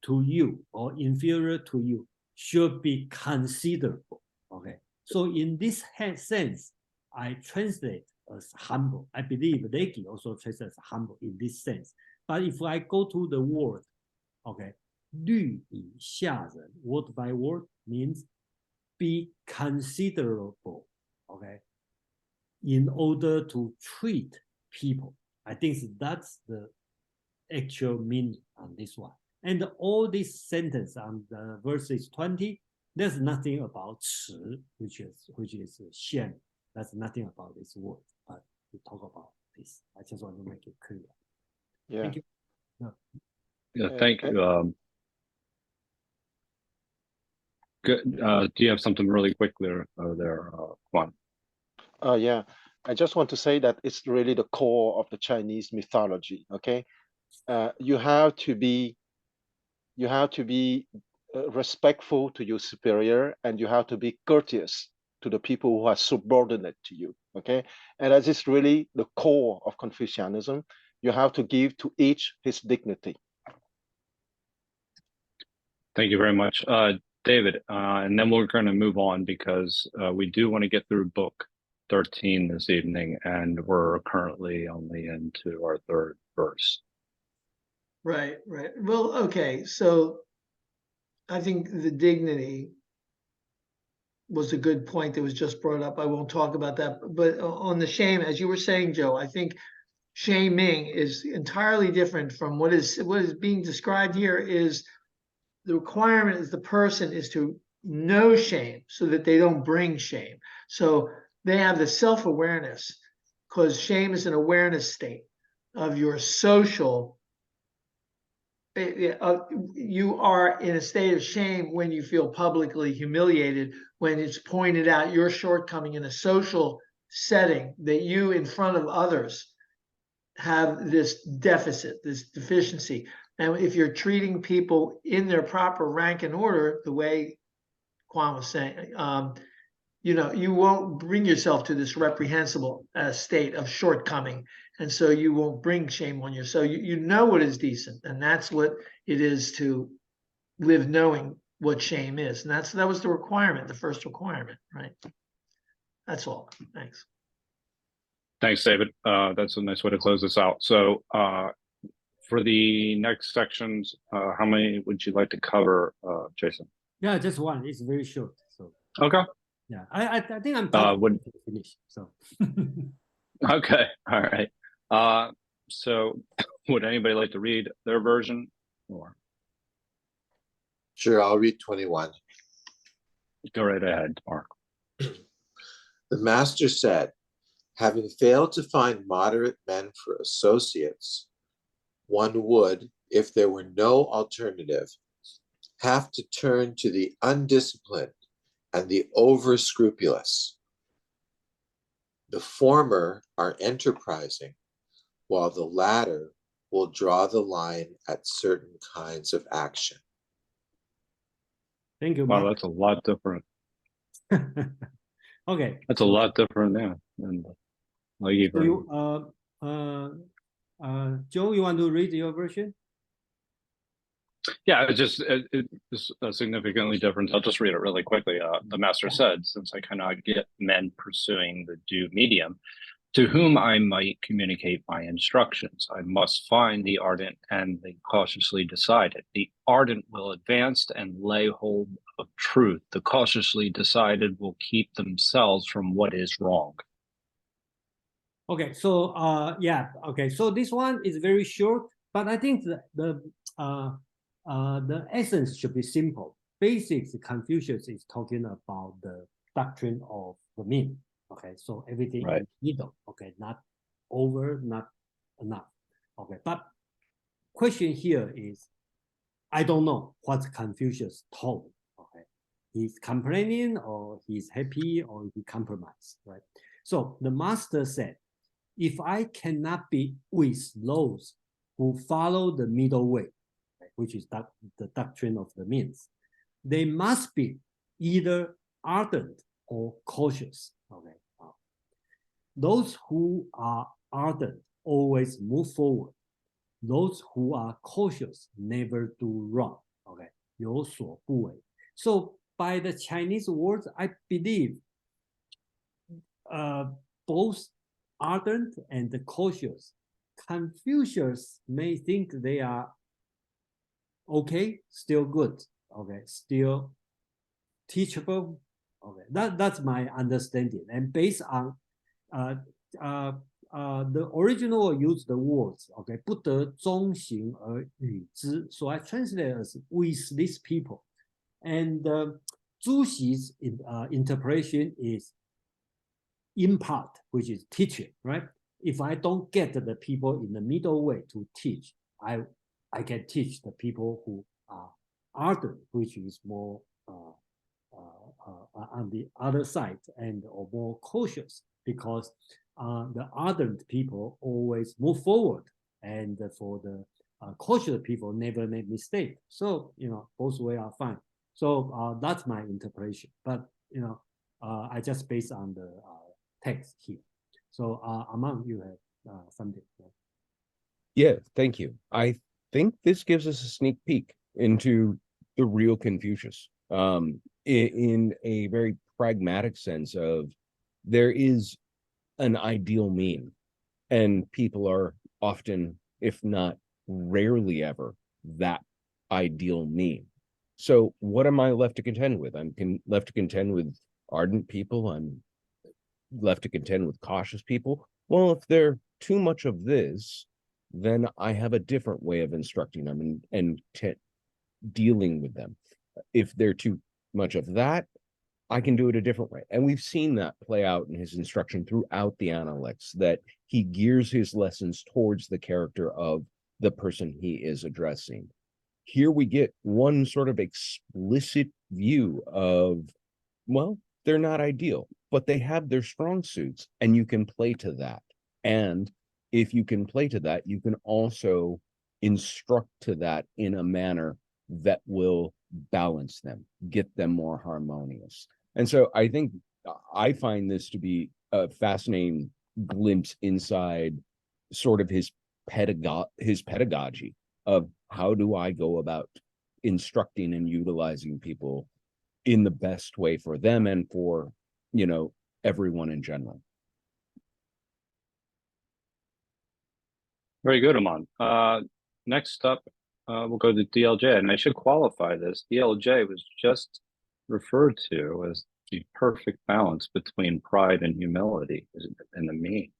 to you or inferior to you, should be considerable. Okay, so in this sense, I translate as humble. I believe Legge also translates as humble in this sense. But if I go to the word, okay, 律以下人, word by word, means be considerable, okay, in order to treat people. I think that's the actual meaning on this one. And all this sentence on the verses 20, there's nothing about 耻, which is shame. That's nothing about this word, but we talk about this. I just want to make it clear. Yeah. Thank you. No. Yeah, thank you. Good. Do you have something really quick there, Quan? Yeah, I just want to say that it's really the core of the Chinese mythology. Okay, you have to be respectful to your superior, and you have to be courteous to the people who are subordinate to you. Okay, and that is really the core of Confucianism. You have to give to each his dignity. Thank you very much, David. And then we're going to move on because we do want to get through book 13 this evening, and we're currently only into our third verse. Right, right. Well, okay. So I think the dignity was a good point that was just brought up. I won't talk about that. But on the shame, as you were saying, Joe, I think shaming is entirely different from what is being described here. Is the requirement is the person is to know shame so that they don't bring shame. So they have the self-awareness, because shame is an awareness state of your social. You are in a state of shame when you feel publicly humiliated, when it's pointed out your shortcoming in a social setting, that you in front of others have this deficit, this deficiency. And if you're treating people in their proper rank and order, the way Quan was saying, you won't bring yourself to this reprehensible state of shortcoming. And so you won't bring shame on you. So you know what is decent. And that's what it is to live knowing what shame is. And that was the requirement, the first requirement, right? That's all. Thanks. Thanks, David. That's a nice way to close this out. So for the next sections, how many would you like to cover, Jason? Yeah, just one. It's very short. So Okay. yeah, I think I'm finished. So okay, all right. So would anybody like to read their version? Or Sure, I'll read 21. go right ahead, Mark. The master said, having failed to find moderate men for associates, one would, if there were no alternative, have to turn to the undisciplined and the over-scrupulous. The former are enterprising, while the latter will draw the line at certain kinds of action. Thank you, Wow, Mark. that's a lot different. Okay. That's a lot different, yeah. And like even Joe, you want to read your version? yeah, it's significantly different. I'll just read it really quickly. The master said, since I cannot get men pursuing the due medium, to whom I might communicate my instructions, I must find the ardent and the cautiously decided. The ardent will advance and lay hold of truth. The cautiously decided will keep themselves from what is wrong. Okay, so yeah, okay, so this one is very short, but I think the essence should be simple. Basics, Confucius is talking about the doctrine of the mean. Okay, so everything in the middle. Okay, not over, not enough. Okay, but question here is, I don't know what Confucius told. Okay, he's complaining or he's happy or he compromised, right? So the master said, if I cannot be with those who follow the middle way, which is the doctrine of the means, they must be either ardent or cautious. Okay, those who are ardent always move forward. Those who are cautious never do wrong. Okay, 有所不为. So by the Chinese words, I believe both ardent and cautious, Confucius may think they are okay, still good, okay, still teachable. Okay, that's my understanding. And based on the original use the words, okay, 不得中行而与之. So I translate as with these people. And Zhu Xi's interpretation is impart, which is teaching, right? If I don't get the people in the middle way to teach, I can teach the people who are ardent, which is more on the other side and or more cautious, because the ardent people always move forward, and for the cautious people never make mistake. So both way are fine. So that's my interpretation. But I just based on the text here. So Amon, you have something. Yeah, thank you. I think this gives us a sneak peek into the real Confucius, in a very pragmatic sense of there is an ideal mean, and people are often, if not rarely ever, that ideal mean. So what am I left to contend with? I'm left to contend with ardent people. I'm left to contend with cautious people. Well, if they're too much of this, then I have a different way of instructing them and dealing with them. If they're too much of that, I can do it a different way. And we've seen that play out in his instruction throughout the Analects, that he gears his lessons towards the character of the person he is addressing. Here we get one sort of explicit view of, well, they're not ideal, but they have their strong suits, and you can play to that. And if you can play to that, you can also instruct to that in a manner that will balance them, get them more harmonious. And so I think I find this to be a fascinating glimpse inside sort of his pedagogy of how do I go about instructing and utilizing people in the best way for them and for, everyone in general. Very good, Amon. Next up, we'll go to DLJ, and I should qualify this. DLJ was just referred to as the perfect balance between pride and humility in the mean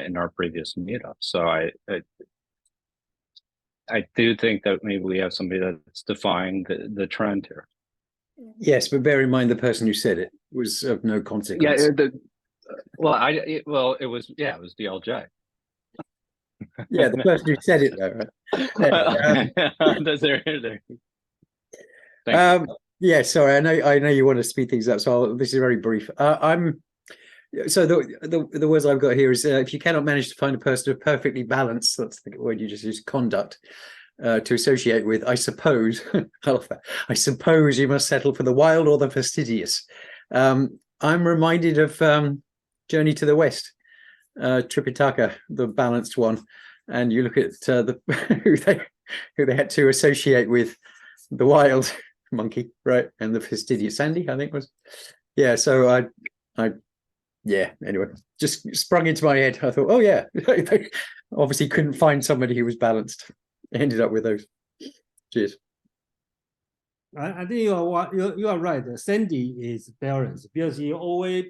in our previous meetup. So I do think that maybe we have somebody that's defying the trend here. Yes, but bear in mind the person who said it was of no consequence. Yeah, it was DLJ. Yeah, the person who said it though, right? Yeah, sorry, I know you want to speed things up, so this is very brief. So the words I've got here is if you cannot manage to find a person of perfectly balanced, that's the word you just used, conduct, to associate with, I suppose, I love that. I suppose you must settle for the wild or the fastidious. I'm reminded of Journey to the West, Tripitaka, the balanced one, and you look at who they had to associate with, the wild monkey, right, and the fastidious Sandy, I think was. Yeah, so yeah, anyway, just sprung into my head. I thought, oh yeah, they obviously couldn't find somebody who was balanced. Ended up with those. Cheers. I think you are right. Sandy is balanced because he always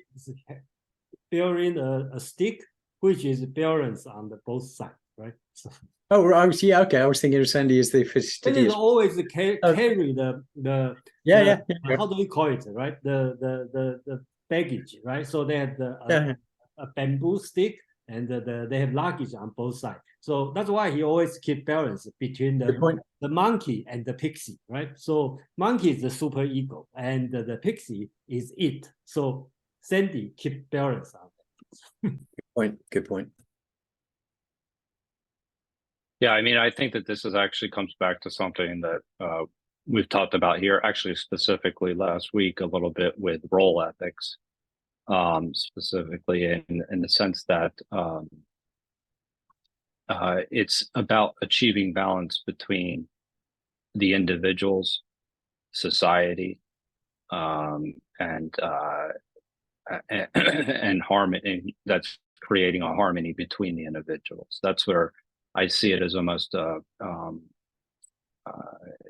bearing a stick, which is balanced on the both sides, right? So, I was thinking of Sandy as the fastidious. It is always carry the how do we call it, right? The baggage, right? So they have a bamboo stick, and they have luggage on both sides. So that's why he always keep balance between the monkey and the pixie, right? So monkey is the super ego, and the pixie is it. So Sandy keep balance on that. Good point. Yeah, I mean, I think that this actually comes back to something that we've talked about here, actually specifically last week a little bit with role ethics, specifically in the sense that it's about achieving balance between the individuals, society, and harmony. That's creating a harmony between the individuals. That's where I see it as almost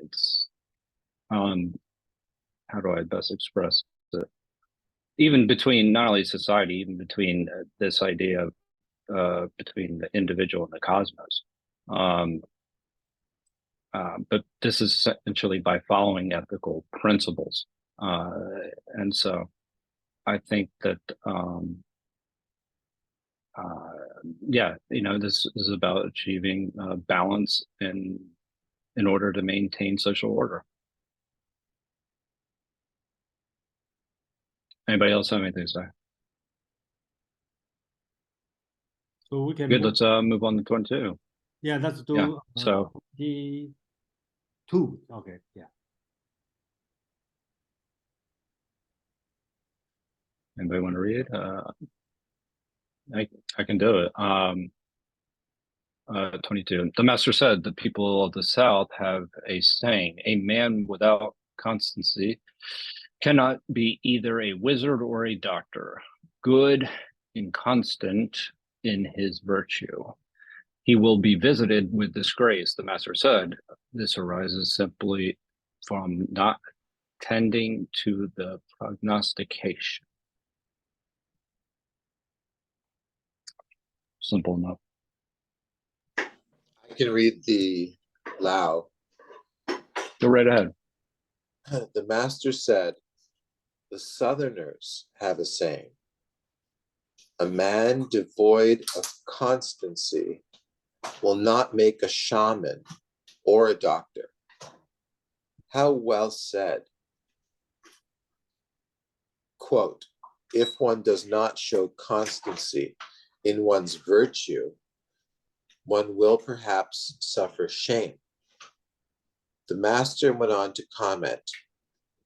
it's how do I best express it? Even between not only society, even between this idea of between the individual and the cosmos. But this is essentially by following ethical principles. And so I think that yeah, this is about achieving balance in order to maintain social order. Anybody else have anything to say? So we can Good, let's move on to 22. Yeah, let's do Yeah, so the two. Okay, yeah. anybody want to read? I can do it. 22. The master said, the people of the South have a saying, a man without constancy cannot be either a wizard or a doctor, good and constant in his virtue. He will be visited with disgrace, the master said. This arises simply from not tending to the prognostication. Simple enough. I can read the Lao. Go right ahead. The master said, the Southerners have a saying, a man devoid of constancy will not make a shaman or a doctor. How well said. Quote, if one does not show constancy in one's virtue, one will perhaps suffer shame. The master went on to comment,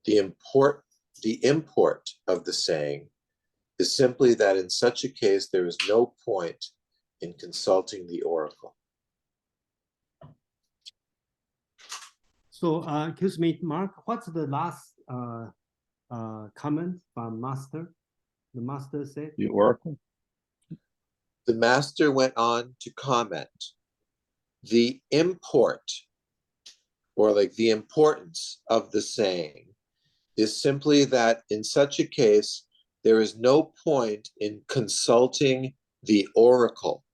the import of the saying is simply that in such a case, there is no point in consulting the oracle. So, excuse me, Mark, what's the last comment from master? The master said? The oracle? The master went on to comment, the import, or like the importance of the saying is simply that in such a case, there is no point in consulting the oracle.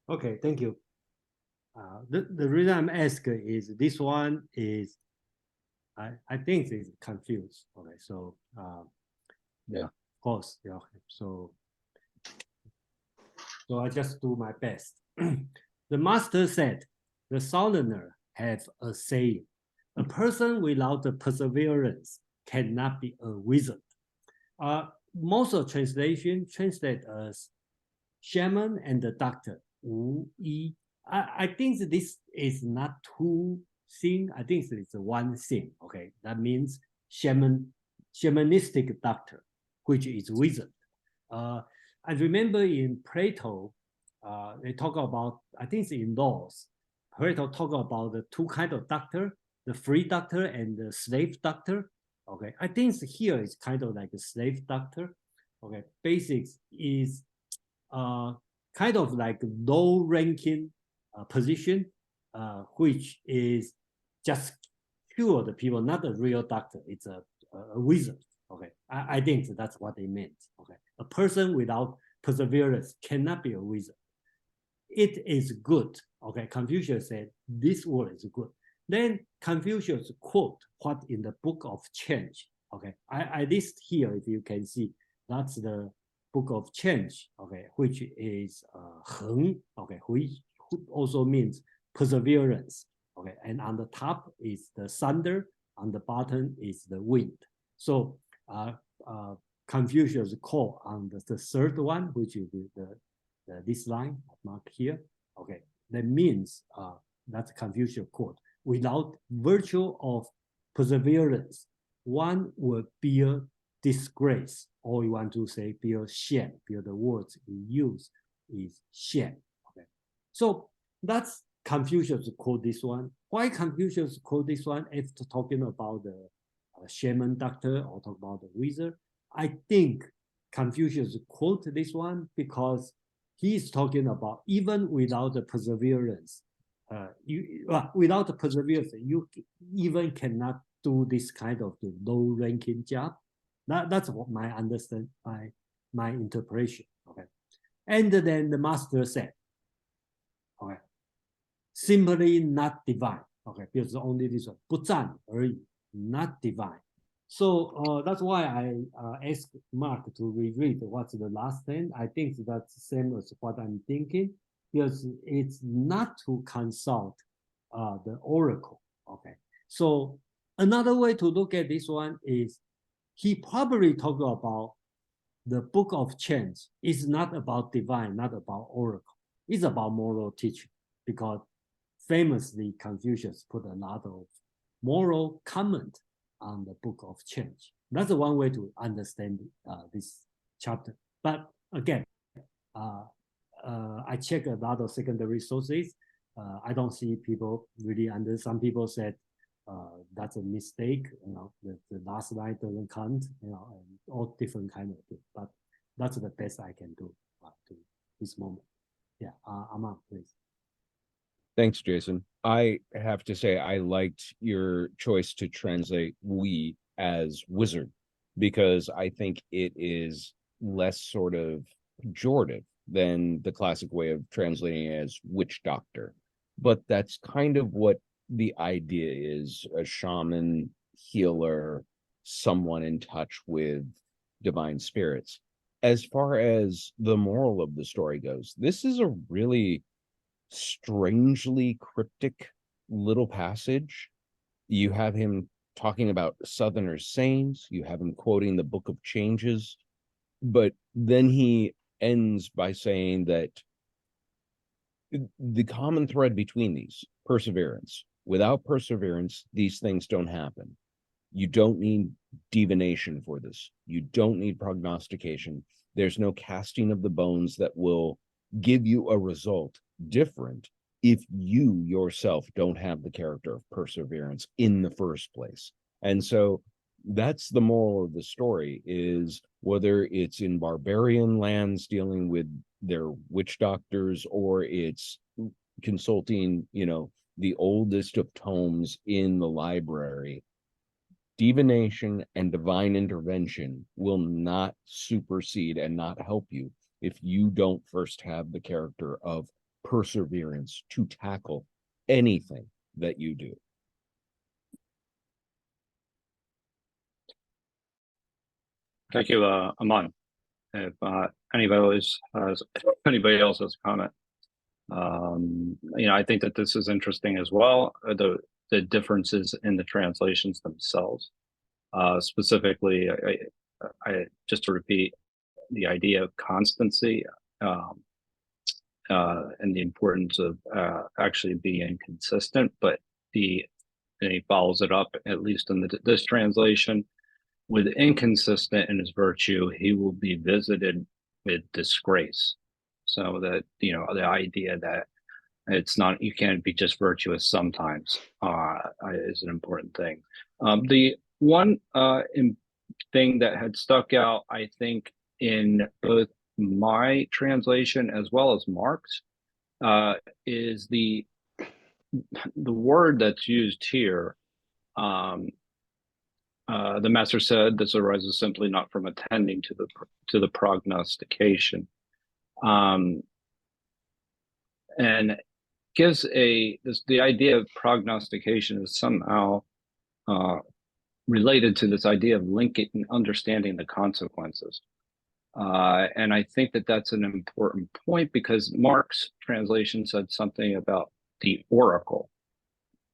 Okay, thank you. The reason I'm asking is this one is, I think it's confused. Okay, so yeah, of course, yeah. Okay. So I just do my best. The master said, the Southerner have a saying, a person without the perseverance cannot be a wizard. Most of translation translate as shaman and the doctor. I think that this is not two things. I think it's one thing. Okay, that means shamanistic doctor, which is wizard. I remember in Plato, they talk about, I think it's in Laws, Plato talk about the two kinds of doctor, the free doctor and the slave doctor. Okay, I think here it's kind of like a slave doctor. Okay, basics is kind of like low ranking position, which is just cure the people, not a real doctor. It's a wizard. Okay, I think that's what they meant. Okay, a person without perseverance cannot be a wizard. It is good. Okay, Confucius said this word is good. Then Confucius quote what in the Book of Change. Okay, I list here, if you can see, that's the Book of Change. Okay, which is Heng. Okay, which also means perseverance. Okay, and on the top is the thunder, on the bottom is the wind. So Confucius call on the third one, which is this line marked here. Okay, that means that's Confucius quote. Without virtue of perseverance, one will bear disgrace, or you want to say bear shame. Bear the words we use is shame. Okay, so that's Confucius quote this one. Why Confucius quote this one after talking about the shaman doctor or talk about the wizard? I think Confucius quote this one because he's talking about even without the perseverance, without the perseverance, you even cannot do this kind of the low-ranking job. That's what my understand, my interpretation. Okay, and then the master said, okay, simply not divine. Okay, because only this one 不赞而已, not divine. So that's why I asked Mark to reread what's the last thing. I think that's the same as what I'm thinking, because it's not to consult the oracle. Okay. So another way to look at this one is he probably talked about the book of change. It's not about divine, not about oracle. It's about moral teaching, because famously Confucius put a lot of moral comment on the book of change. That's one way to understand this chapter. But again, I check a lot of secondary sources. I don't see people really some people said that's a mistake, the last line doesn't count, and all different kind of things. But that's the best I can do to this moment. Yeah, Amon, please. Thanks, Jason. I have to say I liked your choice to translate "we" as wizard, because I think it is less sort of pejorative than the classic way of translating it as witch doctor. But that's kind of what the idea is: a shaman, healer, someone in touch with divine spirits. As far as the moral of the story goes, this is a really strangely cryptic little passage. You have him talking about Southerners' sayings, you have him quoting the Book of Changes, but then he ends by saying that the common thread between these, perseverance. Without perseverance, these things don't happen. You don't need divination for this. You don't need prognostication. There's no casting of the bones that will give you a result different if you yourself don't have the character of perseverance in the first place. And so that's the moral of the story, is whether it's in barbarian lands dealing with their witch doctors, or it's consulting, the oldest of tomes in the library, divination and divine intervention will not supersede and not help you if you don't first have the character of perseverance to tackle anything that you do. Thank you, Amon. If anybody else has a comment, I think that this is interesting as well. The differences in the translations themselves. Specifically, I just to repeat the idea of constancy and the importance of actually being consistent. But and he follows it up, at least in this translation, with inconsistent in his virtue, he will be visited with disgrace. So that the idea that it's not, you can't be just virtuous sometimes is an important thing. The one thing that had stuck out, I think, in both my translation as well as Mark's, is the word that's used here. The master said this arises simply not from attending to the prognostication, and gives the idea of prognostication is somehow related to this idea of linking and understanding the consequences. And I think that that's an important point, because Mark's translation said something about the oracle,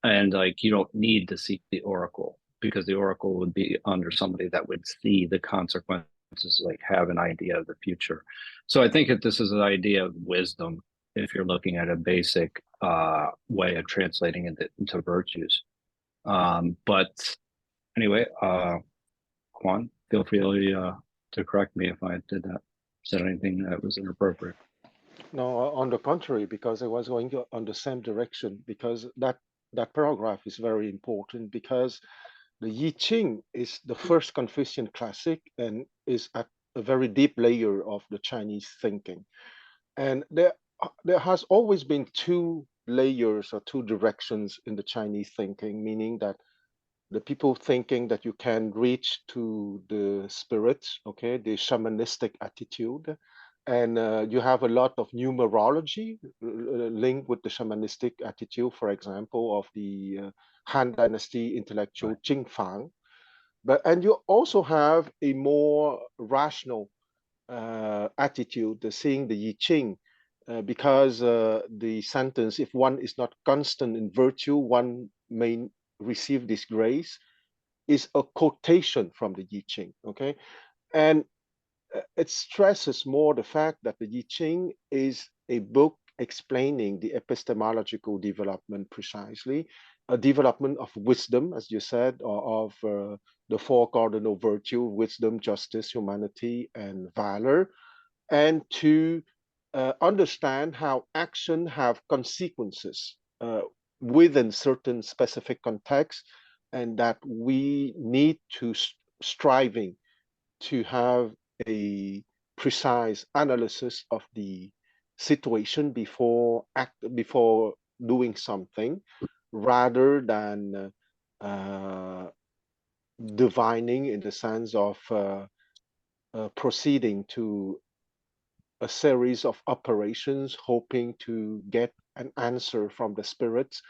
and like you don't need to seek the oracle, because the oracle would be under somebody that would see the consequences, like have an idea of the future. So I think that this is an idea of wisdom, if you're looking at a basic way of translating it into virtues. But anyway, Quan, feel free to correct me if I said anything that was inappropriate. No, on the contrary, because I was going on the same direction, because that paragraph is very important, because the I Ching is the first Confucian classic and is at a very deep layer of the Chinese thinking. And there has always been two layers or two directions in the Chinese thinking, meaning that the people thinking that you can reach to the spirit, okay, the shamanistic attitude. And you have a lot of numerology linked with the shamanistic attitude, for example, of the Han Dynasty intellectual Jing Fang. and you also have a more rational attitude, seeing the I Ching, because the sentence, if one is not constant in virtue, one may receive disgrace, is a quotation from the I Ching. Okay, and it stresses more the fact that the I Ching is a book explaining the epistemological development precisely, a development of wisdom, as you said, or of the four cardinal virtue: wisdom, justice, humanity, and valor, and to understand how action have consequences within certain specific contexts, and that we need to striving to have a precise analysis of the situation before doing something, rather than divining in the sense of proceeding to a series of operations, hoping to get an answer from the spirits,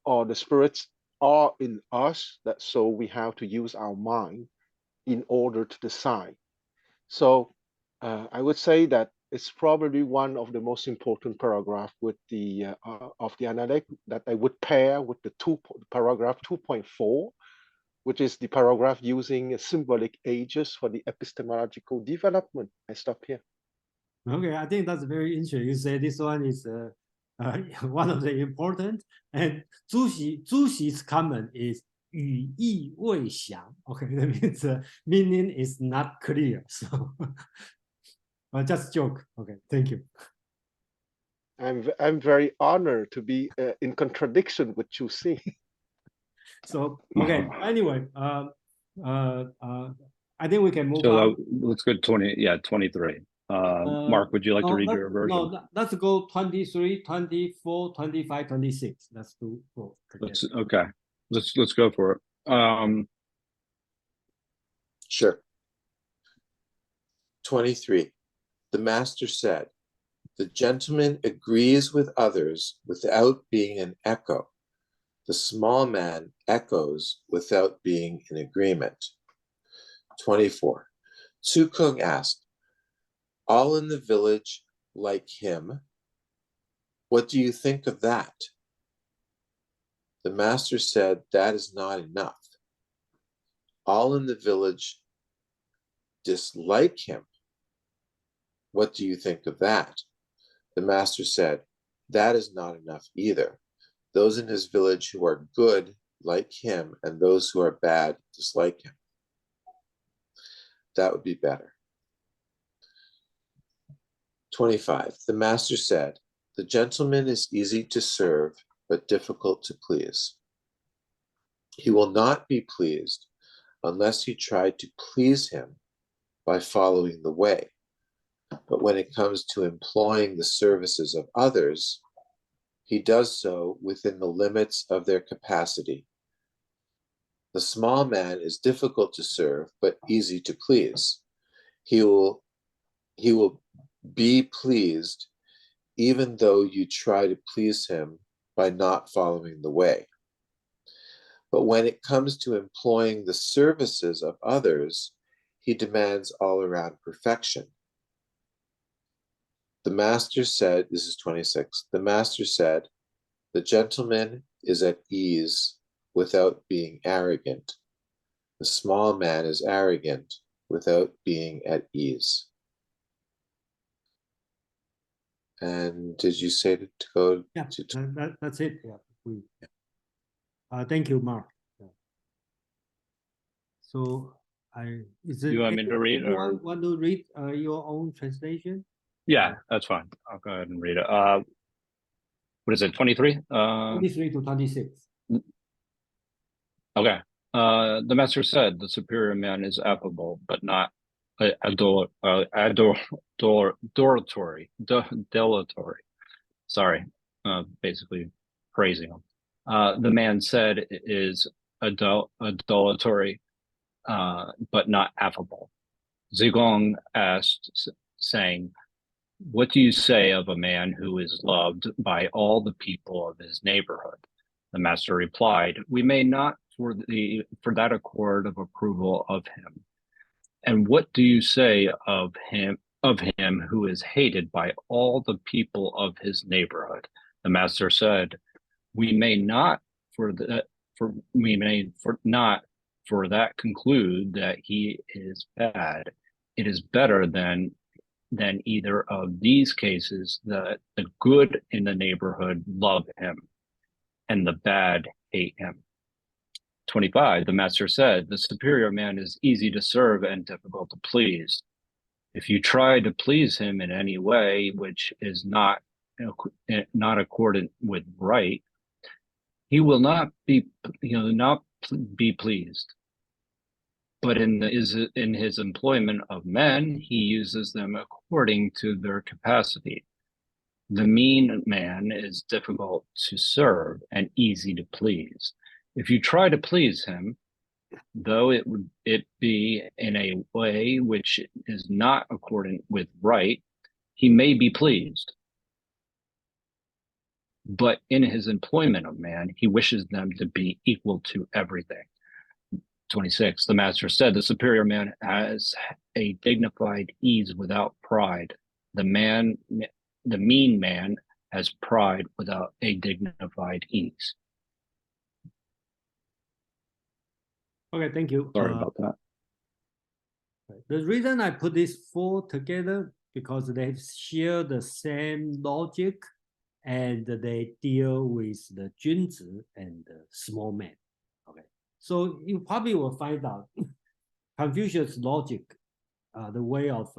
or the spirits are in us, that so we have to use our mind in order to decide. So I would say that it's probably one of the most important paragraph with the of the analect that I would pair with the paragraph 2.4, which is the paragraph using symbolic ages for the epistemological development. I stop here. Okay, I think that's very interesting. You say this one is one of the important, and 朱熹's comment is 语义未详. Okay, that means meaning is not clear. So just joke. Okay, thank you. I'm very honored to be in contradiction with Chu-Si. So okay, anyway, I think we can move So on. let's go 23. Mark, would you like to read your version? No, let's go 23, 24, 25, 26. Let's do both. Okay. Let's go for it. Sure. 23. The master said, "The gentleman agrees with others without being an echo. The small man echoes without being in agreement." 24. Tzu Kung asked, "All in the village like him? What do you think of that?" The master said, "That is not enough. All in the village dislike him. What do you think of that?" The master said, "That is not enough either. Those in his village who are good like him, and those who are bad dislike him." That would be better. 25. The master said, "The gentleman is easy to serve, but difficult to please. He will not be pleased unless you try to please him by following the way. But when it comes to employing the services of others, he does so within the limits of their capacity. The small man is difficult to serve, but easy to please. He will be pleased even though you try to please him by not following the way. But when it comes to employing the services of others, he demands all-around perfection. The master said," this is 26, "the master said, the gentleman is at ease without being arrogant. The small man is arrogant without being at ease." And did you say to go? Yeah, that's it. Yeah. Thank you, Mark. Yeah. So is it? You want me to read, or want to read your own translation? Yeah, that's fine. I'll go ahead and read it. What is it? 23? 23 to 26. Okay. The master said, "The superior man is affable, but not delatory. Sorry, basically praising him. The man said is adulatory, but not affable." Zigong asked, saying, "What do you say of a man who is loved by all the people of his neighborhood?" The master replied, "We may not for that accord of approval of him. And what do you say of him who is hated by all the people of his neighborhood? The master said, we may not for that conclude that he is bad. It is better than either of these cases that the good in the neighborhood love him and the bad hate him. 25, the master said, the superior man is easy to serve and difficult to please. If you try to please him in any way which is not accordant with right, he will not be pleased. But in his employment of men, he uses them according to their capacity. The mean man is difficult to serve and easy to please. If you try to please him, though it be in a way which is not accordant with right, he may be pleased. But in his employment of man, he wishes them to be equal to everything. 26, the master said, the superior man has a dignified ease without pride. The mean man has pride without a dignified ease. Okay, thank you. Sorry about that. The reason I put these four together because they share the same logic and they deal with the 君子 and the small man. Okay, so you probably will find out Confucius' logic, the way of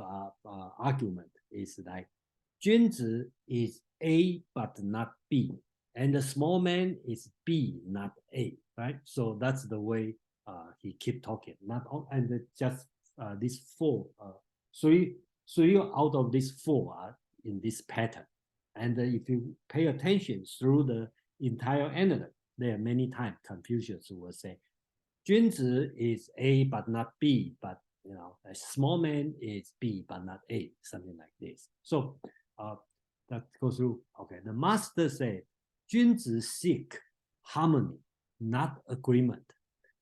argument is like 君子 is A but not B, and the small man is B not A, right? So that's the way he keep talking. Not all, and just these four, three out of these four are in this pattern. And if you pay attention through the entire analect, there are many times Confucius will say, 君子 is A but not B, but a small man is B but not A, something like this. So that goes through. Okay, the master said, 君子 seek harmony, not agreement.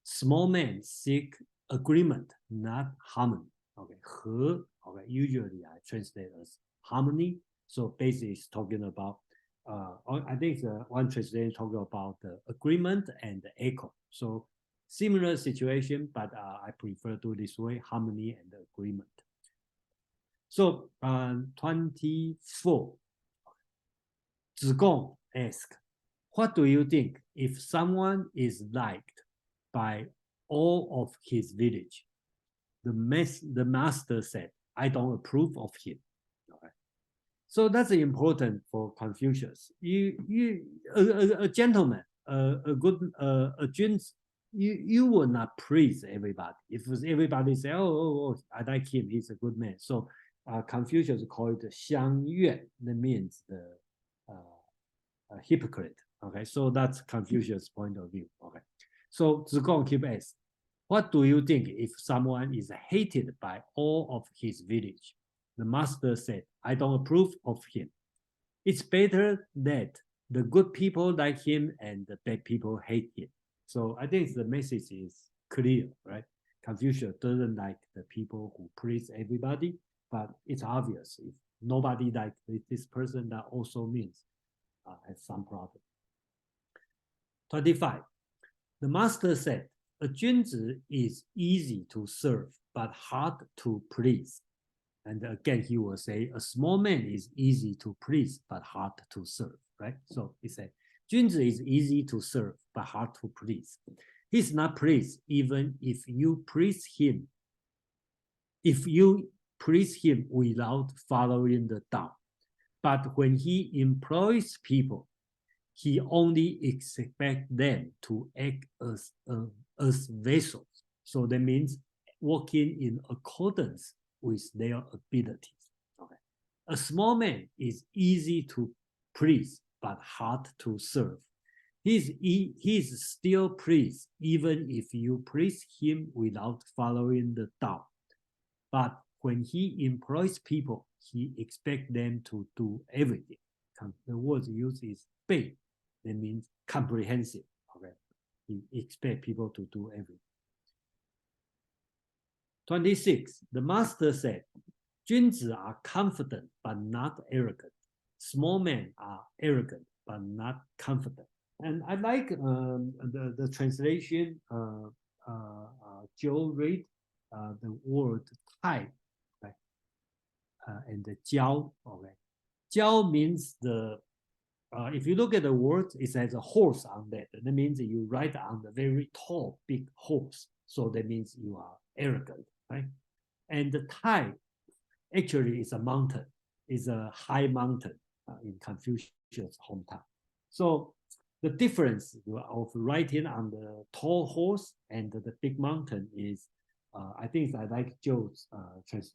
Small men seek agreement, not harmony. Okay, 和, okay, usually I translate as harmony. So basically it's talking about, I think one translation talking about the agreement and the echo. So similar situation, but I prefer to this way, harmony and agreement. So 24, Zigong asked, what do you think if someone is liked by all of his village? The master said, I don't approve of him. Okay. So that's important for Confucius. A gentleman, a good, you will not praise everybody. If everybody say, oh, I like him, he's a good man. So Confucius called it 相怨, that means the hypocrite. Okay, so that's Confucius' point of view. Okay, so Zigong keep asking, what do you think if someone is hated by all of his village? The master said, I don't approve of him. It's better that the good people like him and the bad people hate him. So I think the message is clear, right? Confucius doesn't like the people who praise everybody, but it's obvious if nobody likes this person, that also means has some problem. 25. The master said, a 君子 is easy to serve, but hard to please. And again, he will say, a small man is easy to please, but hard to serve, right? So he said, 君子 is easy to serve, but hard to please. He's not pleased even if you please him. If you please him without following the Tao. But when he employs people, he only expects them to act as vessels. So that means working in accordance with their abilities. Okay. A small man is easy to please, but hard to serve. He's still pleased even if you please him without following the Tao. But when he employs people, he expects them to do everything. The word used is 备, that means comprehensive. Okay. He expects people to do everything. 26. The master said, 君子 are confident but not arrogant. Small men are arrogant but not confident. And I like the translation Joe read the word type, right? And the jiao, okay. Jiao means the if you look at the word, it says a horse on that. That means you ride on the very tall, big horse. So that means you are arrogant, right? And the Tai actually is a mountain, is a high mountain in Confucius' hometown. So the difference of riding on the tall horse and the big mountain is, I think I like Joe's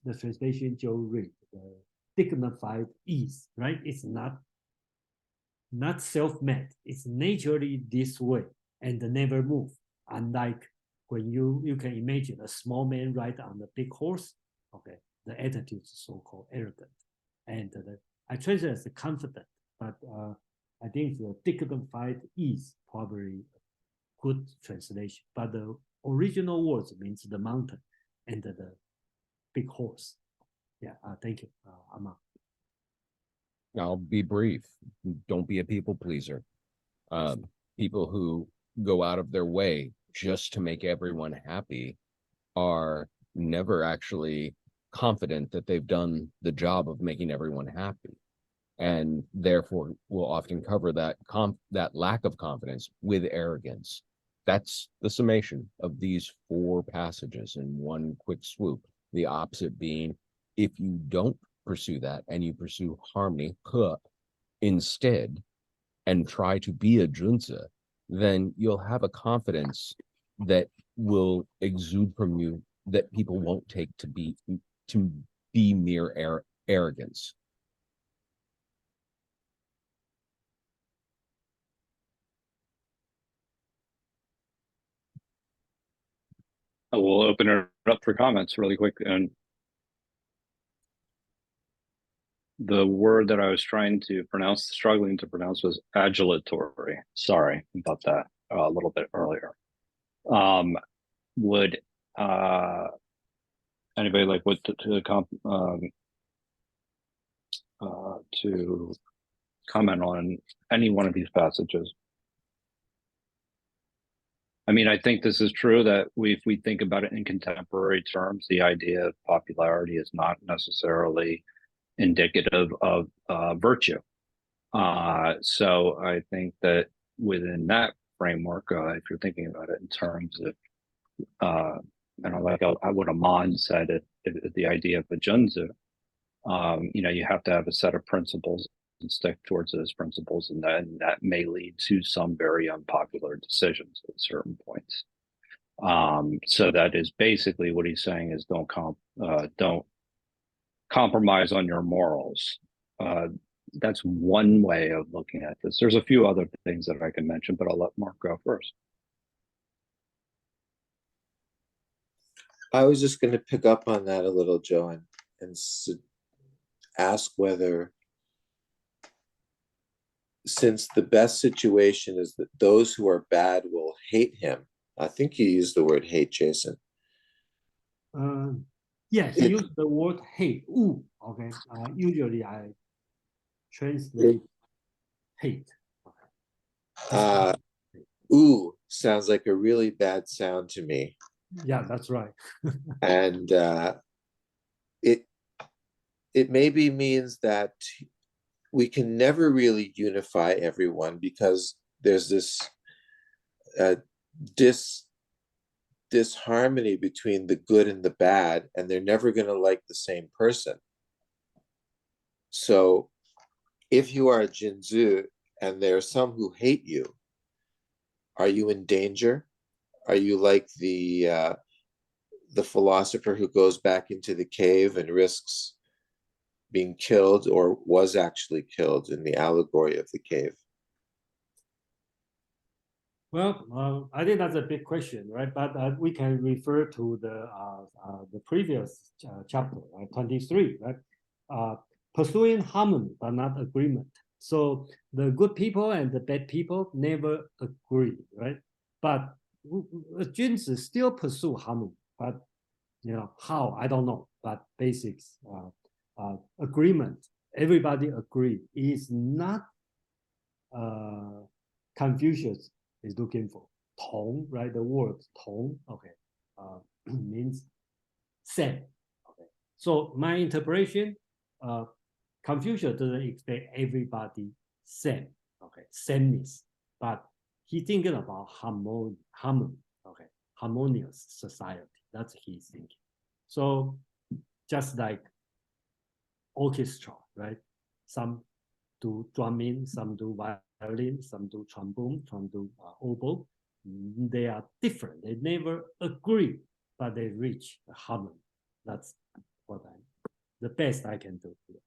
the translation Joe read, the dignified ease, right? It's not self-made. It's naturally this way and never move. Unlike when you can imagine a small man ride on the big horse, okay, the attitude is so-called arrogant. And I translate as confident, but I think the dignified is probably a good translation. But the original words means the mountain and the big horse. Yeah, thank you, Amon. I'll be brief. Don't be a people pleaser. People who go out of their way just to make everyone happy are never actually confident that they've done the job of making everyone happy, and therefore will often cover that lack of confidence with arrogance. That's the summation of these 4 passages in one quick swoop. The opposite being, if you don't pursue that and you pursue harmony instead and try to be a junzi, then you'll have a confidence that will exude from you that people won't take to be mere arrogance. We'll open it up for comments really quick. And the word that I was struggling to pronounce was adulatory. Sorry about that a little bit earlier. Would anybody like what to comment on any one of these passages? I mean, I think this is true that if we think about it in contemporary terms, the idea of popularity is not necessarily indicative of virtue. So I think that within that framework, if you're thinking about it in terms of, like what Amon said, the idea of the junzi, you have to have a set of principles and stick towards those principles, and that may lead to some very unpopular decisions at certain points. So that is basically what he's saying is don't compromise on your morals. That's one way of looking at this. There's a few other things that I can mention, but I'll let Mark go first. I was just going to pick up on that a little, Joe, and ask whether, since the best situation is that those who are bad will hate him. I think you used the word hate, Jason. Yes, use the word hate. Ooh, okay. Usually I translate hate. Ooh sounds like a really bad sound to me. Yeah, that's right. And it maybe means that we can never really unify everyone because there's this disharmony between the good and the bad, and they're never going to like the same person. So if you are a jinzu and there are some who hate you, are you in danger? Are you like the philosopher who goes back into the cave and risks being killed, or was actually killed in the allegory of the cave? Well, I think that's a big question, right? But we can refer to the previous chapter, right? 23, right? Pursuing harmony but not agreement. So the good people and the bad people never agree, right? but Junzi still pursue harmony, but how, I don't know, but basics, agreement, everybody agree is not Confucius is looking for. Tong, right? The word tong, okay, means same. Okay, so my interpretation, Confucius doesn't expect everybody same, okay, sameness, but he thinking about harmony, okay, harmonious society. That's his thinking. So just like orchestra, right? Some do drumming, some do violin, some do trombone, some do oboe. They are different. They never agree, but they reach a harmony. That's what the best I can do here.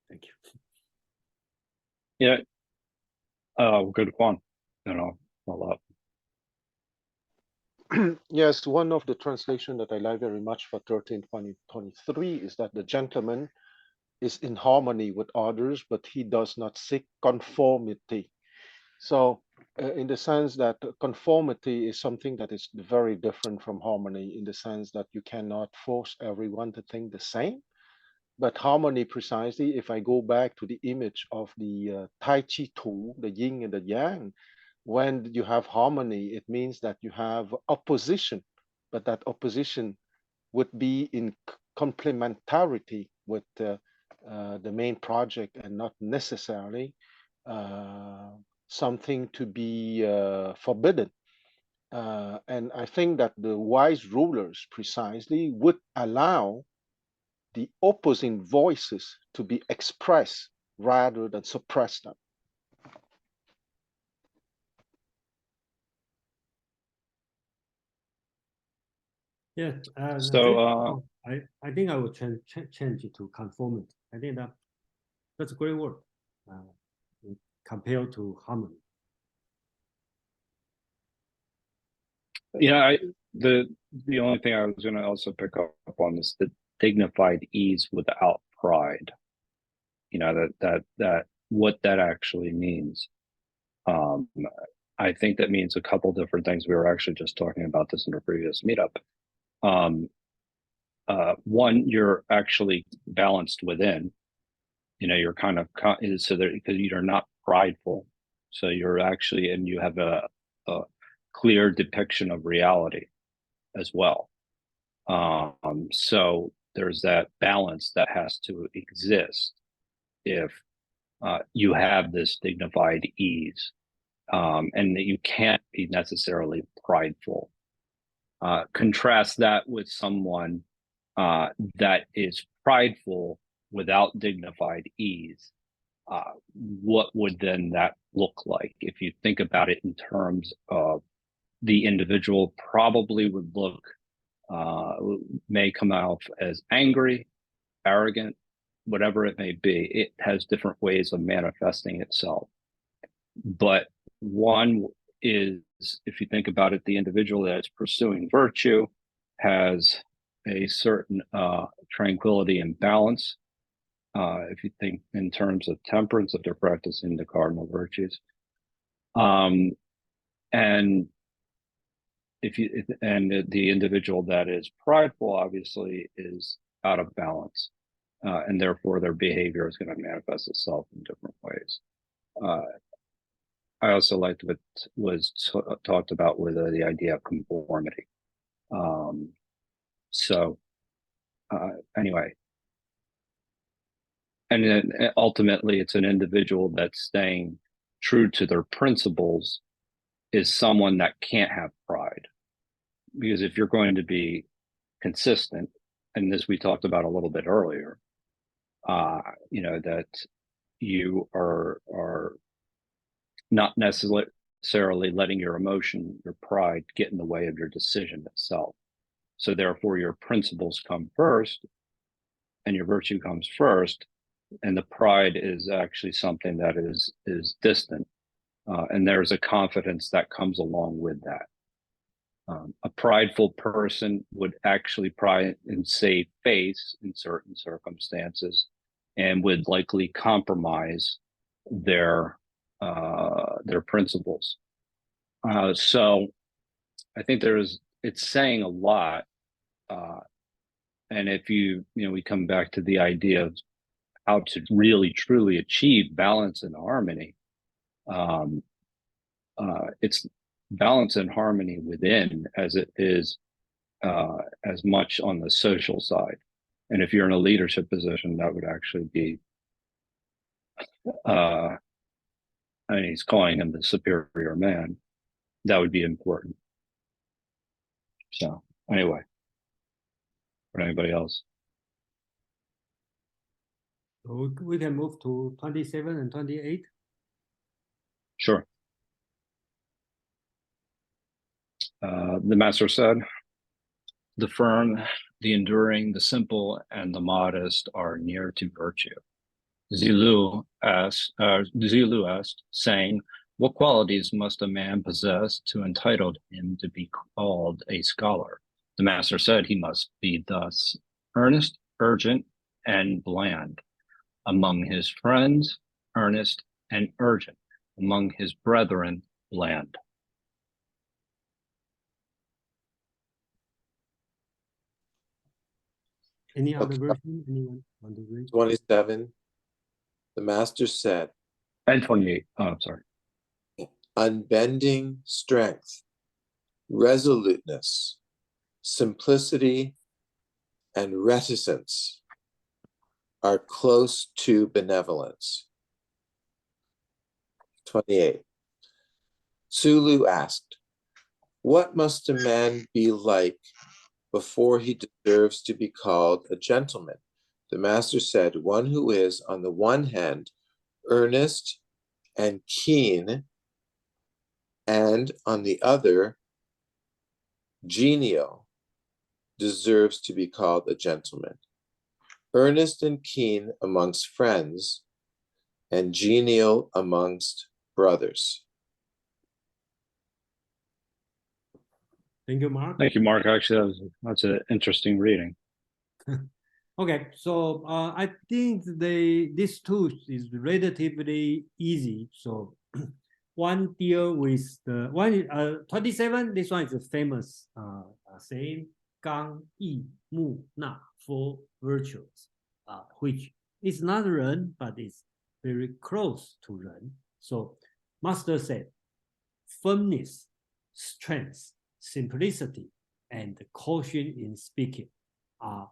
Thank you. Yeah. Good one. A lot. Yes, one of the translation that I like very much for 1323 is that the gentleman is in harmony with others, but he does not seek conformity. So in the sense that conformity is something that is very different from harmony, in the sense that you cannot force everyone to think the same. But harmony, precisely, if I go back to the image of the Tai Chi tool, the yin and the yang, when you have harmony, it means that you have opposition, but that opposition would be in complementarity with the main project and not necessarily something to be forbidden. And I think that the wise rulers precisely would allow the opposing voices to be expressed rather than suppress them. Yeah. So I think I will change it to conformity. I think that's a great word compared to harmony. yeah, the only thing I was going to also pick up on is the dignified ease without pride. That what that actually means. I think that means a couple different things. We were actually just talking about this in a previous meetup. One, you're actually balanced within. You're kind of so that because you're not prideful, so you're actually, and you have a clear depiction of reality as well. So there's that balance that has to exist if you have this dignified ease, and that you can't be necessarily prideful. Contrast that with someone that is prideful without dignified ease. What would then that look like? If you think about it in terms of the individual, probably would look, may come out as angry, arrogant, whatever it may be. It has different ways of manifesting itself. But one is, if you think about it, the individual that is pursuing virtue has a certain tranquility and balance. If you think in terms of temperance, if they're practicing the cardinal virtues, and the individual that is prideful, obviously, is out of balance, and therefore their behavior is going to manifest itself in different ways. I also liked what was talked about with the idea of conformity. Anyway, and then ultimately it's an individual that's staying true to their principles is someone that can't have pride. Because if you're going to be consistent, and this we talked about a little bit earlier, that you are not necessarily letting your emotion, your pride get in the way of your decision itself. So therefore your principles come first and your virtue comes first, and the pride is actually something that is distant. And there's a confidence that comes along with that. A prideful person would actually pride and save face in certain circumstances, and would likely compromise their principles. So I think it's saying a lot. And if we come back to the idea of how to really truly achieve balance and harmony. It's balance and harmony within as it is as much on the social side. And if you're in a leadership position, that would actually be, he's calling him the superior man. That would be important. So anyway, for anybody else. So we can move to 27 and 28. Sure. The master said, the firm, the enduring, the simple, and the modest are near to virtue. Zilu asked, saying, what qualities must a man possess to entitle him to be called a scholar? The master said he must be thus earnest, urgent, and bland. Among his friends, earnest and urgent. Among his brethren, bland. Any other version? Anyone want to read? 27. The master said, And 28. Oh, I'm sorry. unbending strength, resoluteness, simplicity, and reticence are close to benevolence. 28. Sulu asked, what must a man be like before he deserves to be called a gentleman? The master said, one who is, on the one hand, earnest and keen, and on the other, genial, deserves to be called a gentleman. Earnest and keen amongst friends, and genial amongst brothers. Thank you, Mark. Thank you, Mark. Actually, that's an interesting reading. Okay, so I think this two is relatively easy. So one deal with the one 27. This one is a famous saying, 刚毅木讷 for virtues, which is not Ren, but is very close to Ren. So Master said, firmness, strength, simplicity, and caution in speaking are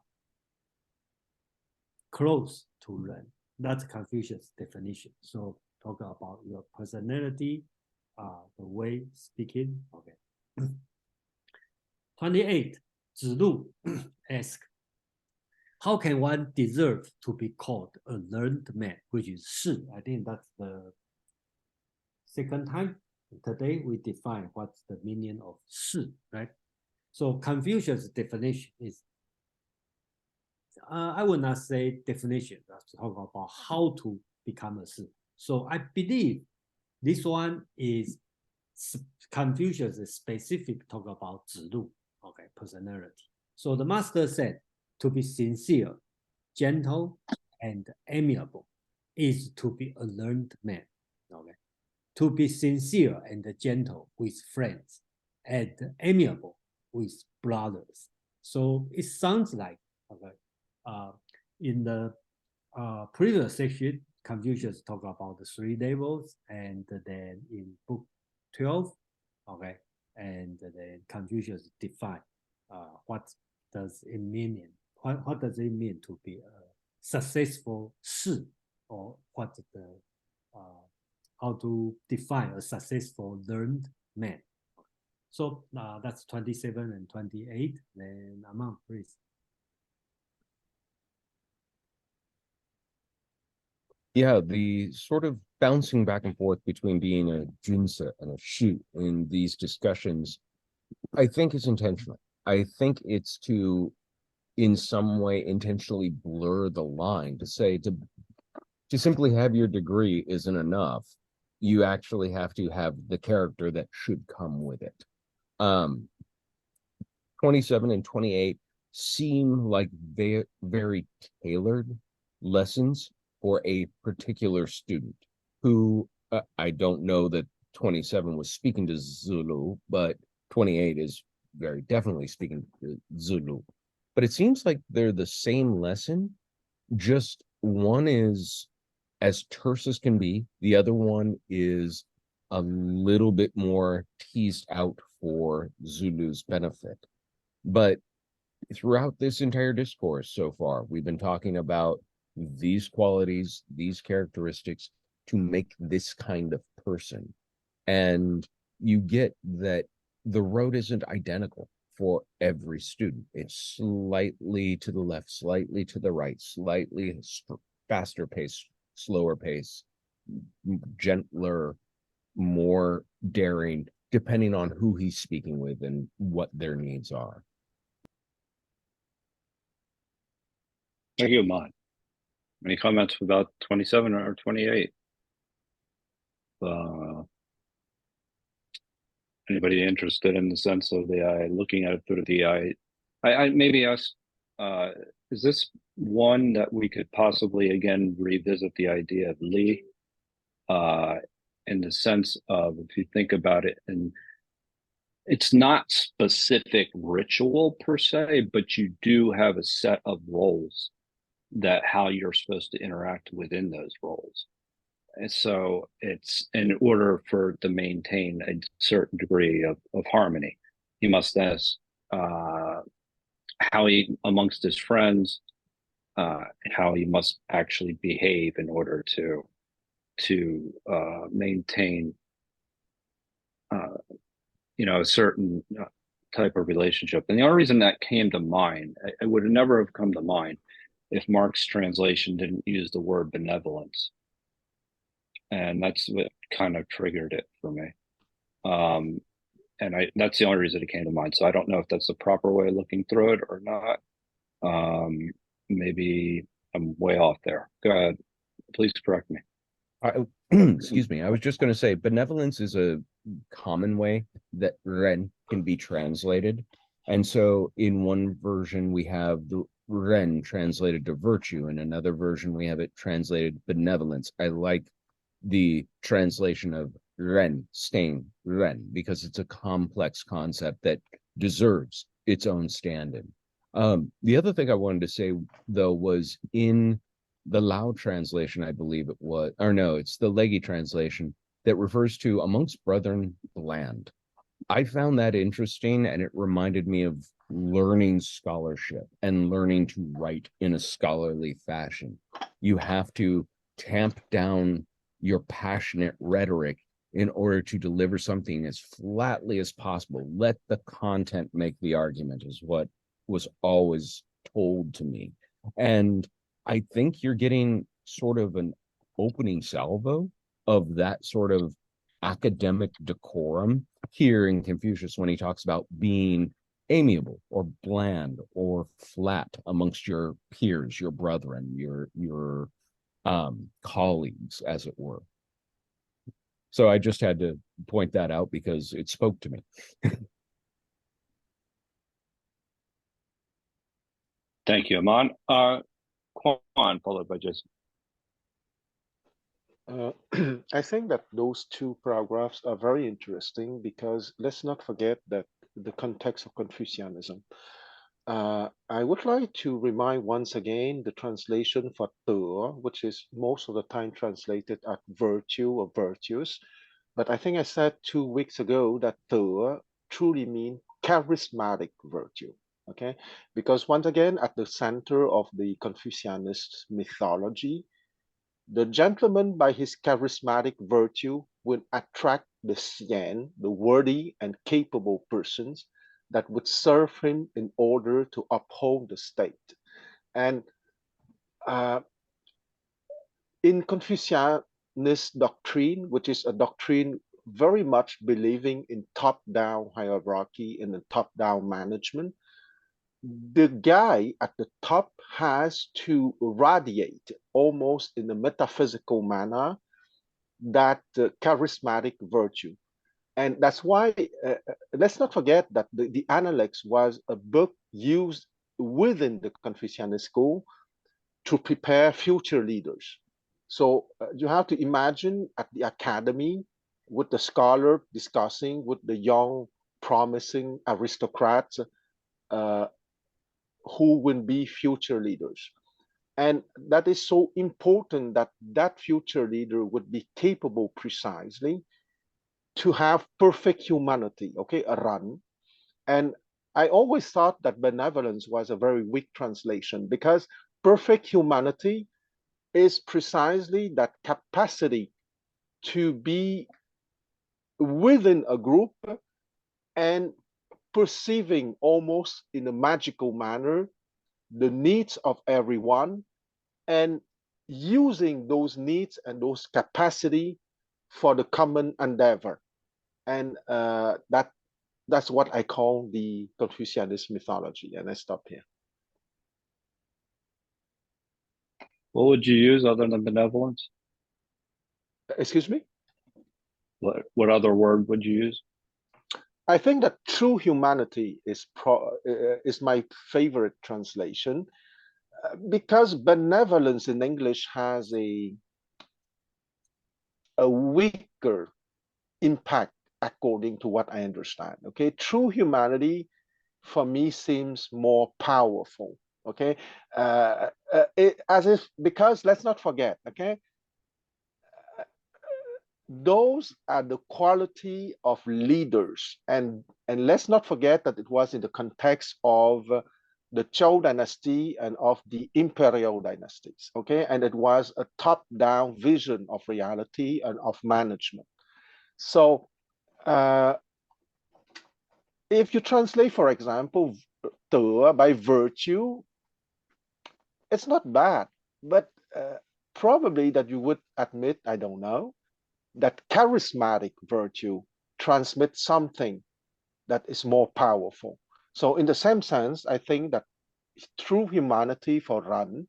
close to Ren. That's Confucius' definition. So talk about your personality, the way speaking. Okay. 28. Zilu asks, how can one deserve to be called a learned man, which is shi? I think that's the second time. Today we define what's the meaning of shi, right? So Confucius' definition is, I would not say definition, let's talk about how to become a shi. So I believe this one is Confucius' specific talk about Zilu, okay, personality. So the master said, to be sincere, gentle, and amiable is to be a learned man, okay? To be sincere and gentle with friends and amiable with brothers. So it sounds like, okay, in the previous section, Confucius talked about the 3 levels, and then in book 12, okay, and then Confucius defined what does it mean? What does it mean to be a successful shi, or what the how to define a successful learned man? So that's 27 and 28. Then Amon, please. Yeah, the sort of bouncing back and forth between being a junsa and a shu in these discussions, I think is intentional. I think it's to, in some way, intentionally blur the line, to say to simply have your degree isn't enough. You actually have to have the character that should come with it. 27 and 28 seem like very tailored lessons for a particular student who, I don't know that 27 was speaking to Zulu, but 28 is very definitely speaking Zulu. But it seems like they're the same lesson, just one is as terse as can be, the other one is a little bit more teased out for Zulu's benefit. But throughout this entire discourse so far, we've been talking about these qualities, these characteristics to make this kind of person. And you get that the road isn't identical for every student. It's slightly to the left, slightly to the right, slightly faster pace, slower pace, gentler, more daring, depending on who he's speaking with and what their needs are. Thank you, Amon. Any comments about 27 or 28? Anybody interested in the sense of the eye, looking at it through the eye? I maybe ask, is this one that we could possibly again revisit the idea of Li, in the sense of, if you think about it, and it's not specific ritual per se, but you do have a set of roles that how you're supposed to interact within those roles. And so it's in order for to maintain a certain degree of harmony, he must ask how he amongst his friends, how he must actually behave in order to maintain a certain type of relationship. And the only reason that came to mind, it would have never have come to mind if Mark's translation didn't use the word benevolence. And that's what kind of triggered it for me. And that's the only reason it came to mind. So I don't know if that's the proper way of looking through it or not. Maybe I'm way off there. Go ahead. Please correct me. Excuse me. I was just going to say benevolence is a common way that Ren can be translated. And so in one version, we have the Ren translated to virtue. In another version, we have it translated benevolence. I like the translation of Ren, staying Ren, because it's a complex concept that deserves its own stand-in. The other thing I wanted to say, though, was in the Lao translation, I believe it was, or no, it's the Leggy translation that refers to amongst brethren bland. I found that interesting, and it reminded me of learning scholarship and learning to write in a scholarly fashion. You have to tamp down your passionate rhetoric in order to deliver something as flatly as possible. Let the content make the argument is what was always told to me. And I think you're getting sort of an opening salvo of that sort of academic decorum here in Confucius when he talks about being amiable or bland or flat amongst your peers, your brethren, your colleagues, as it were. So I just had to point that out because it spoke to me. Thank you, Amon. Quan, followed by Jason. I think that those two paragraphs are very interesting because let's not forget that the context of Confucianism. I would like to remind once again the translation for Te, which is most of the time translated as virtue or virtues. But I think I said 2 weeks ago that Te truly means charismatic virtue. Okay, because once again, at the center of the Confucianist mythology, the gentleman, by his charismatic virtue, will attract the xian, the worthy and capable persons that would serve him in order to uphold the state. And in Confucianist doctrine, which is a doctrine very much believing in top-down hierarchy and in top-down management, the guy at the top has to radiate almost in a metaphysical manner that charismatic virtue. And that's why, let's not forget that the Analects was a book used within the Confucianist school to prepare future leaders. So you have to imagine at the academy with the scholar discussing with the young promising aristocrats who will be future leaders. And that is so important that that future leader would be capable precisely to have perfect humanity, okay, a run. And I always thought that benevolence was a very weak translation, because perfect humanity is precisely that capacity to be within a group and perceiving almost in a magical manner the needs of everyone and using those needs and those capacity for the common endeavor. And that's what I call the Confucianist mythology. And I stop here. What would you use other than benevolence? Excuse me? What other word would you use? I think that true humanity is my favorite translation, because benevolence in English has a weaker impact according to what I understand. Okay, true humanity for me seems more powerful. Okay, as if, because let's not forget, okay, those are the quality of leaders, and let's not forget that it was in the context of the Zhou dynasty and of the imperial dynasties, okay, and it was a top-down vision of reality and of management. So if you translate, for example, by virtue, it's not bad, but probably that you would admit, I don't know, that charismatic virtue transmits something that is more powerful. So in the same sense, I think that true humanity for Ran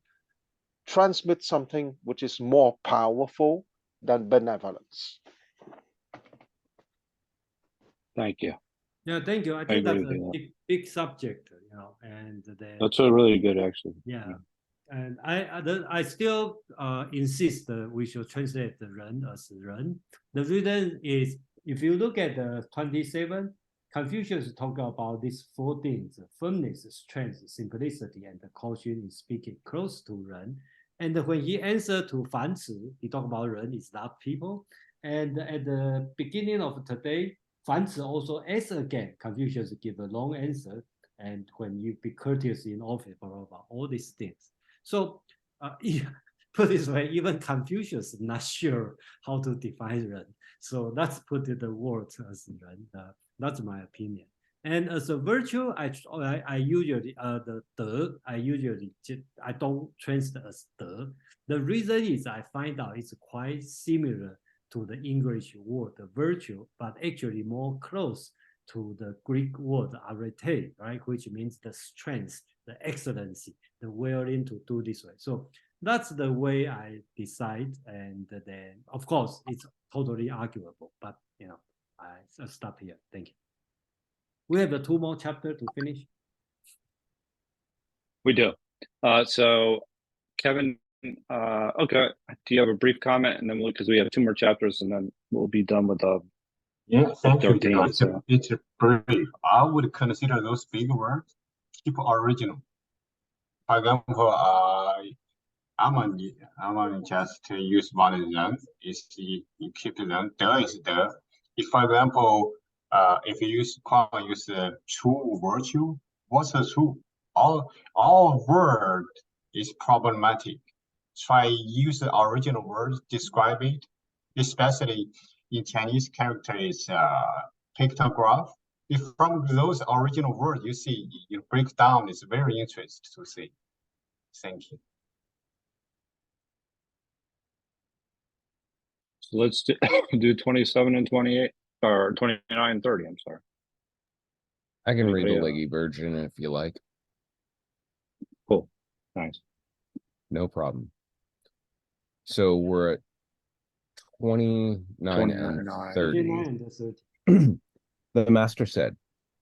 transmits something which is more powerful than benevolence. Thank you. Yeah, thank you. I think that's agree a with big subject, you know, and then That's a really good, actually. yeah. And I still insist that we should translate the Ren as Ren. The reason is, if you look at the 27, Confucius talk about these 4 things: firmness, strength, simplicity, and the caution in speaking close to Ren. And when he answered to Fan Zi, he talked about Ren is not people. And at the beginning of today, Fan Zi also asked again. Confucius give a long answer. And when you be courteous in office, blah, blah, blah, all these things. So, put this way, even Confucius is not sure how to define Ren. So let's put the word as Ren. That's my opinion. And as a virtue, I usually the De, I don't translate as De. The reason is I find out it's quite similar to the English word virtue, but actually more close to the Greek word arete, right, which means the strength, the excellency, the willing to do this way. So that's the way I decide, and then of course it's totally arguable, but you know, I'll stop here. Thank you. We have 2 more chapters to finish. We do. So Kevin, okay, do you have a brief comment, and then because we have 2 more chapters, and then we'll be done with the Yeah, thank you. 13, so. It's brief. I would consider those big words keep original. For example, Amon just use one them. Is you keep them. The is the. If for example, if you use true virtue, what's a true? All word is problematic. Try use the original words, describe it, especially in Chinese characters, pictograph. If from those original words you see, you break down, it's very interesting to see. Thank you. So let's do 27 and 28, or 29 and 30, I'm sorry. I can read the Yeah. leggy version if you like. Cool. Nice. No problem. So we're at 29 and 30. 29 and 30. The master said,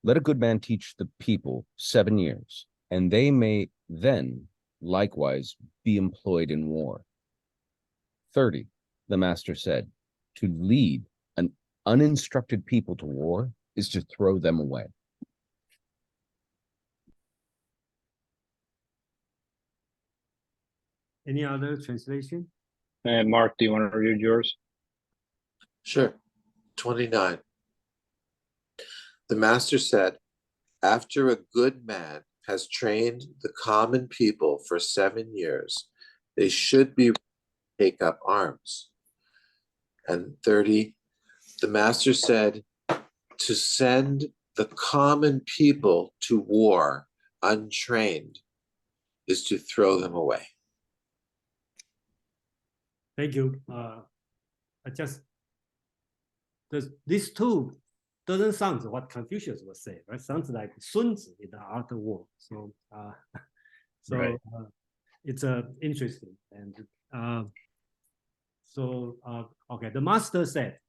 "Let a good man teach the people 7 years, and they may then likewise be employed in war." 30. The master said, "To lead an uninstructed people to war is to throw them away. Any other translation? And Mark, do you want to read yours? Sure. 29. The master said, after a good man has trained the common people for 7 years, they should be take up arms. And 30, the master said, to send the common people to war untrained is to throw them away. Thank you. These two doesn't sound what Confucius would say, right? Sounds like Sun Tzu in the Art of War. So, Right. It's interesting. And okay, the master said,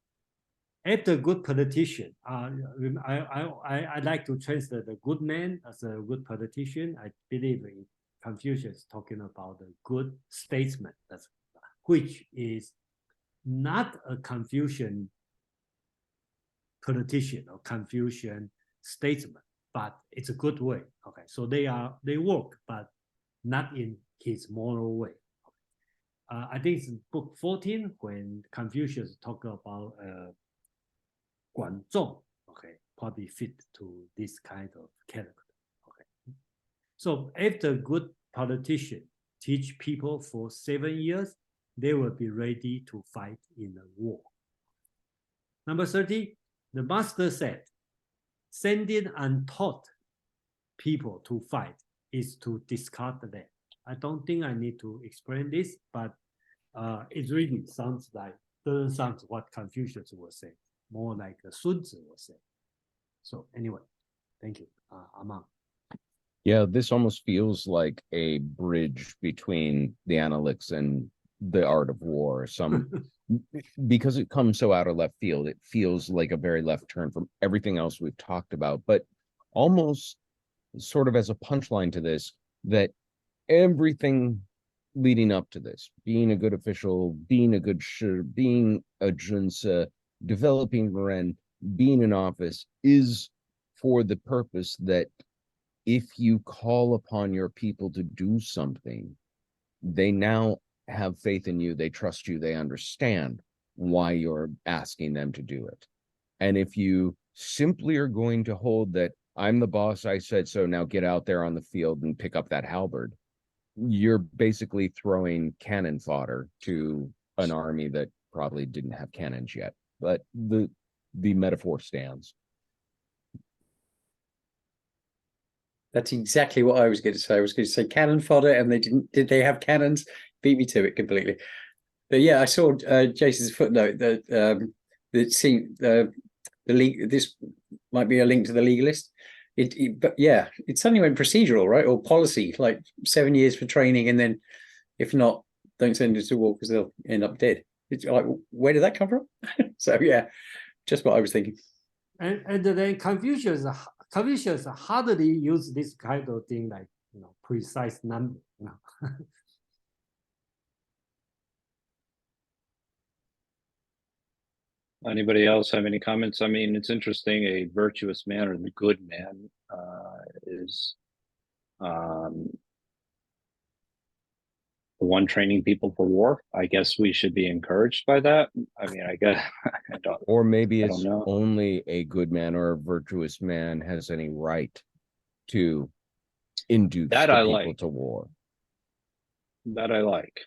after good politician, I like to translate the good man as a good politician. I believe in Confucius talking about the good statesman, which is not a Confucian politician or Confucian statesman, but it's a good way. Okay, so they work, but not in his moral way. I think it's in book 14 when Confucius talk about Guanzhong, okay, probably fit to this kind of character. Okay, so after good politician teach people for 7 years, they will be ready to fight in a war. Number 30, the master said, sending untaught people to fight is to discard them. I don't think I need to explain this, but it really doesn't sound what Confucius would say, more like Sun Tzu would say. So anyway, thank you, Amon. Yeah, this almost feels like a bridge between the Analects and the Art of War. Because it comes so out of left field, it feels like a very left turn from everything else we've talked about, but almost sort of as a punchline to this, that everything leading up to this, being a good official, being a good shi, being a junsa, developing ren, being in office, is for the purpose that if you call upon your people to do something, they now have faith in you, they trust you, they understand why you're asking them to do it. And if you simply are going to hold that, I'm the boss, I said so, now get out there on the field and pick up that halberd, you're basically throwing cannon fodder to an army that probably didn't have cannons yet. But the metaphor stands. That's exactly what I was going to say. I was going to say cannon fodder, and they didn't. Did they have cannons? Beat me to it completely. But yeah, I saw Jason's footnote that that seemed this might be a link to the legalist. But yeah, it suddenly went procedural, right, or policy, like 7 years for training, and then if not, don't send it to war because they'll end up dead. It's like, where did that come from? So yeah, just what I was thinking. And then Confucius hardly use this kind of thing, like precise number. Anybody else have any comments? I mean, it's interesting. A virtuous man or the good man is the one training people for war. I guess we should be encouraged by that. I mean, I guess I don't. Or maybe it's only a good man or a virtuous man has any right to induce that the I people like. to war. That I like.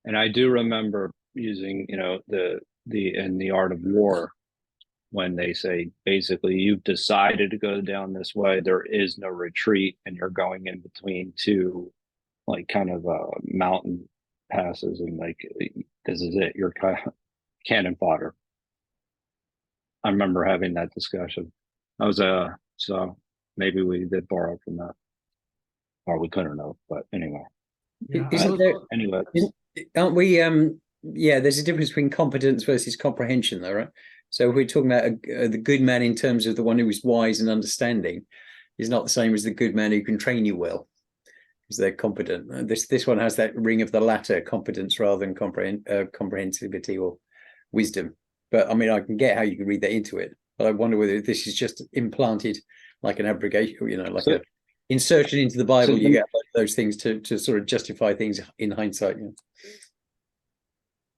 And I do remember using, in the Art of War, when they say, basically, you've decided to go down this way, there is no retreat, and you're going in between two, like, kind of mountain passes, and like, this is it, you're kind of cannon fodder. I remember having that discussion. I was so maybe we did borrow from that, or we couldn't know, but anyway. Yeah, anyway. Aren't we? Yeah, there's a difference between competence versus comprehension, though, right? So we're talking about the good man in terms of the one who is wise and understanding, is not the same as the good man who can train you well, because they're competent. This one has that ring of the latter, competence rather than comprehensivity or wisdom. But I mean, I can get how you can read that into it. But I wonder whether this is just implanted like an abrogation, like a insertion into the Bible. You get those things to sort of justify things in hindsight.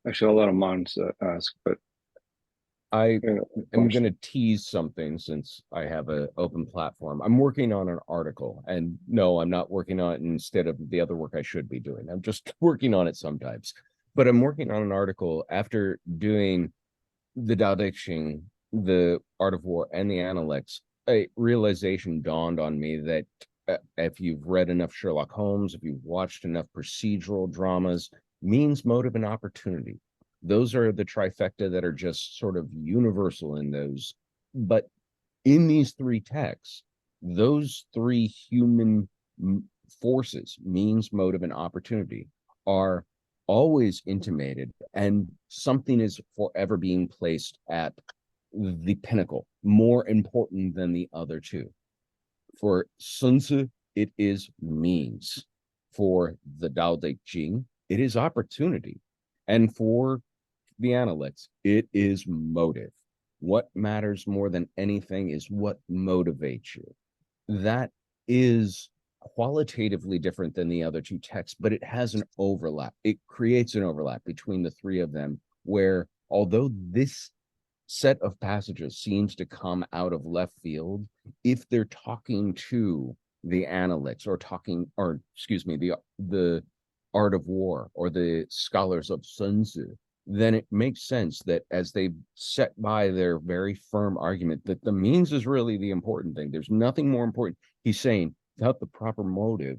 Actually, I'll let Amon ask, but I am going to tease something since I have an open platform. I'm working on an article, and no, I'm not working on it instead of the other work I should be doing. I'm just working on it sometimes. But I'm working on an article after doing the Tao Te Ching, the Art of War, and the Analects. A realization dawned on me that if you've read enough Sherlock Holmes, if you've watched enough procedural dramas, means, motive, and opportunity. Those are the trifecta that are just sort of universal in those. But in these three texts, those three human forces, means, motive, and opportunity, are always intimated, and something is forever being placed at the pinnacle, more important than the other two. For Sun Tzu, it is means. For the Tao Te Ching, it is opportunity. And for the Analects, it is motive. What matters more than anything is what motivates you. That is qualitatively different than the other two texts, but it has an overlap. It creates an overlap between the three of them, where although this set of passages seems to come out of left field, if they're talking to the Analects or the Art of War or the scholars of Sun Tzu, then it makes sense that as they set by their very firm argument that the means is really the important thing. There's nothing more important. He's saying without the proper motive,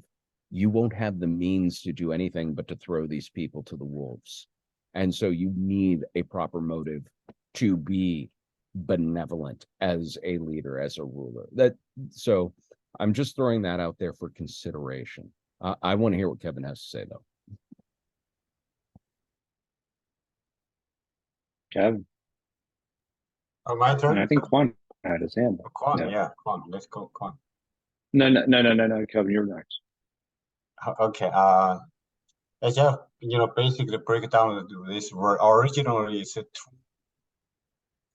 you won't have the means to do anything but to throw these people to the wolves. And so you need a proper motive to be benevolent as a leader, as a ruler. So I'm just throwing that out there for consideration. I want to hear what Kevin has to say, though. Kevin. My turn. And I think Quan had his hand up. Quan, yeah, Quan. Let's go, Quan. No, Kevin, you're next. Okay. I just basically break down this word. Originally, it's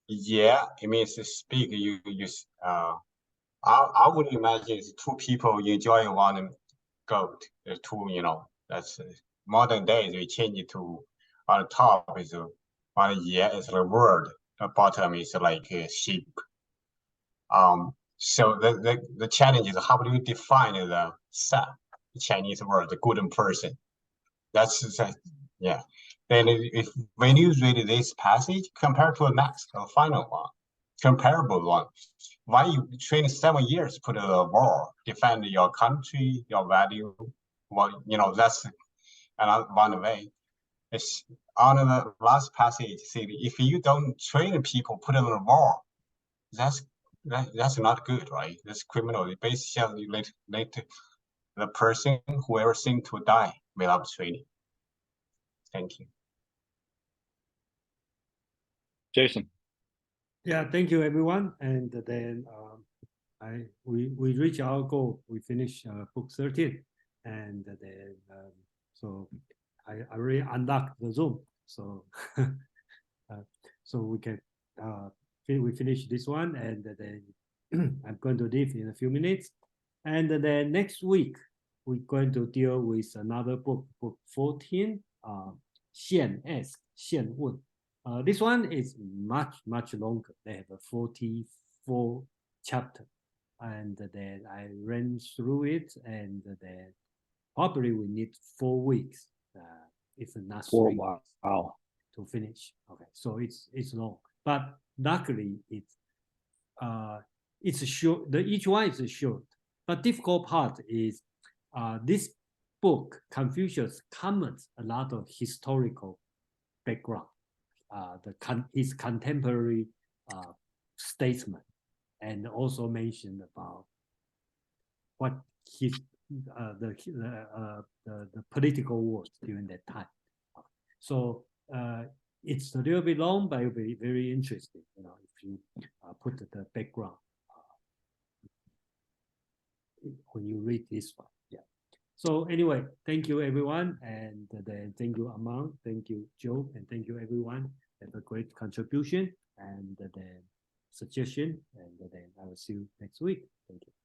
it means to speak. You use. I would imagine it's two people enjoy one goat. There's two. That's modern days. We change it to on the top is on is the word. The bottom is like a sheep. So the challenge is how do you define the Chinese word, the good person? That's yeah. Then when you read this passage compared to the next, the final one, comparable one, why you train 7 years put a war, defend your country, your value? Well, that's one way. It's on the last passage. See, if you don't train people, put them in a war, that's not good, right? That's criminal. It basically let the person, whoever seems to die without training. Thank you. Jason. Yeah, thank you, everyone. And then we reach our goal. We finish book 13, and then so I already unlocked the Zoom, so so we can we finish this one, and then I'm going to leave in a few minutes, and then next week we're going to deal with another book, book 14, 现 ask 现问. This one is much longer. They have a 44 chapter, and then I ran through it, and then probably we need 4 weeks. It's not 3 weeks to finish. Okay, so it's long, but luckily it's short. Each one is short, but difficult part is this book Confucius comments a lot of historical background. His contemporary statement, and also mentioned about what his the political wars during that time. So it's a little bit long, but it'll be very interesting. If you put the background when you read this one. Yeah. So anyway, thank you everyone, and then thank you Amon, thank you Joe, and thank you everyone. have a great contribution and the suggestion, and then I will see you next week. Thank you.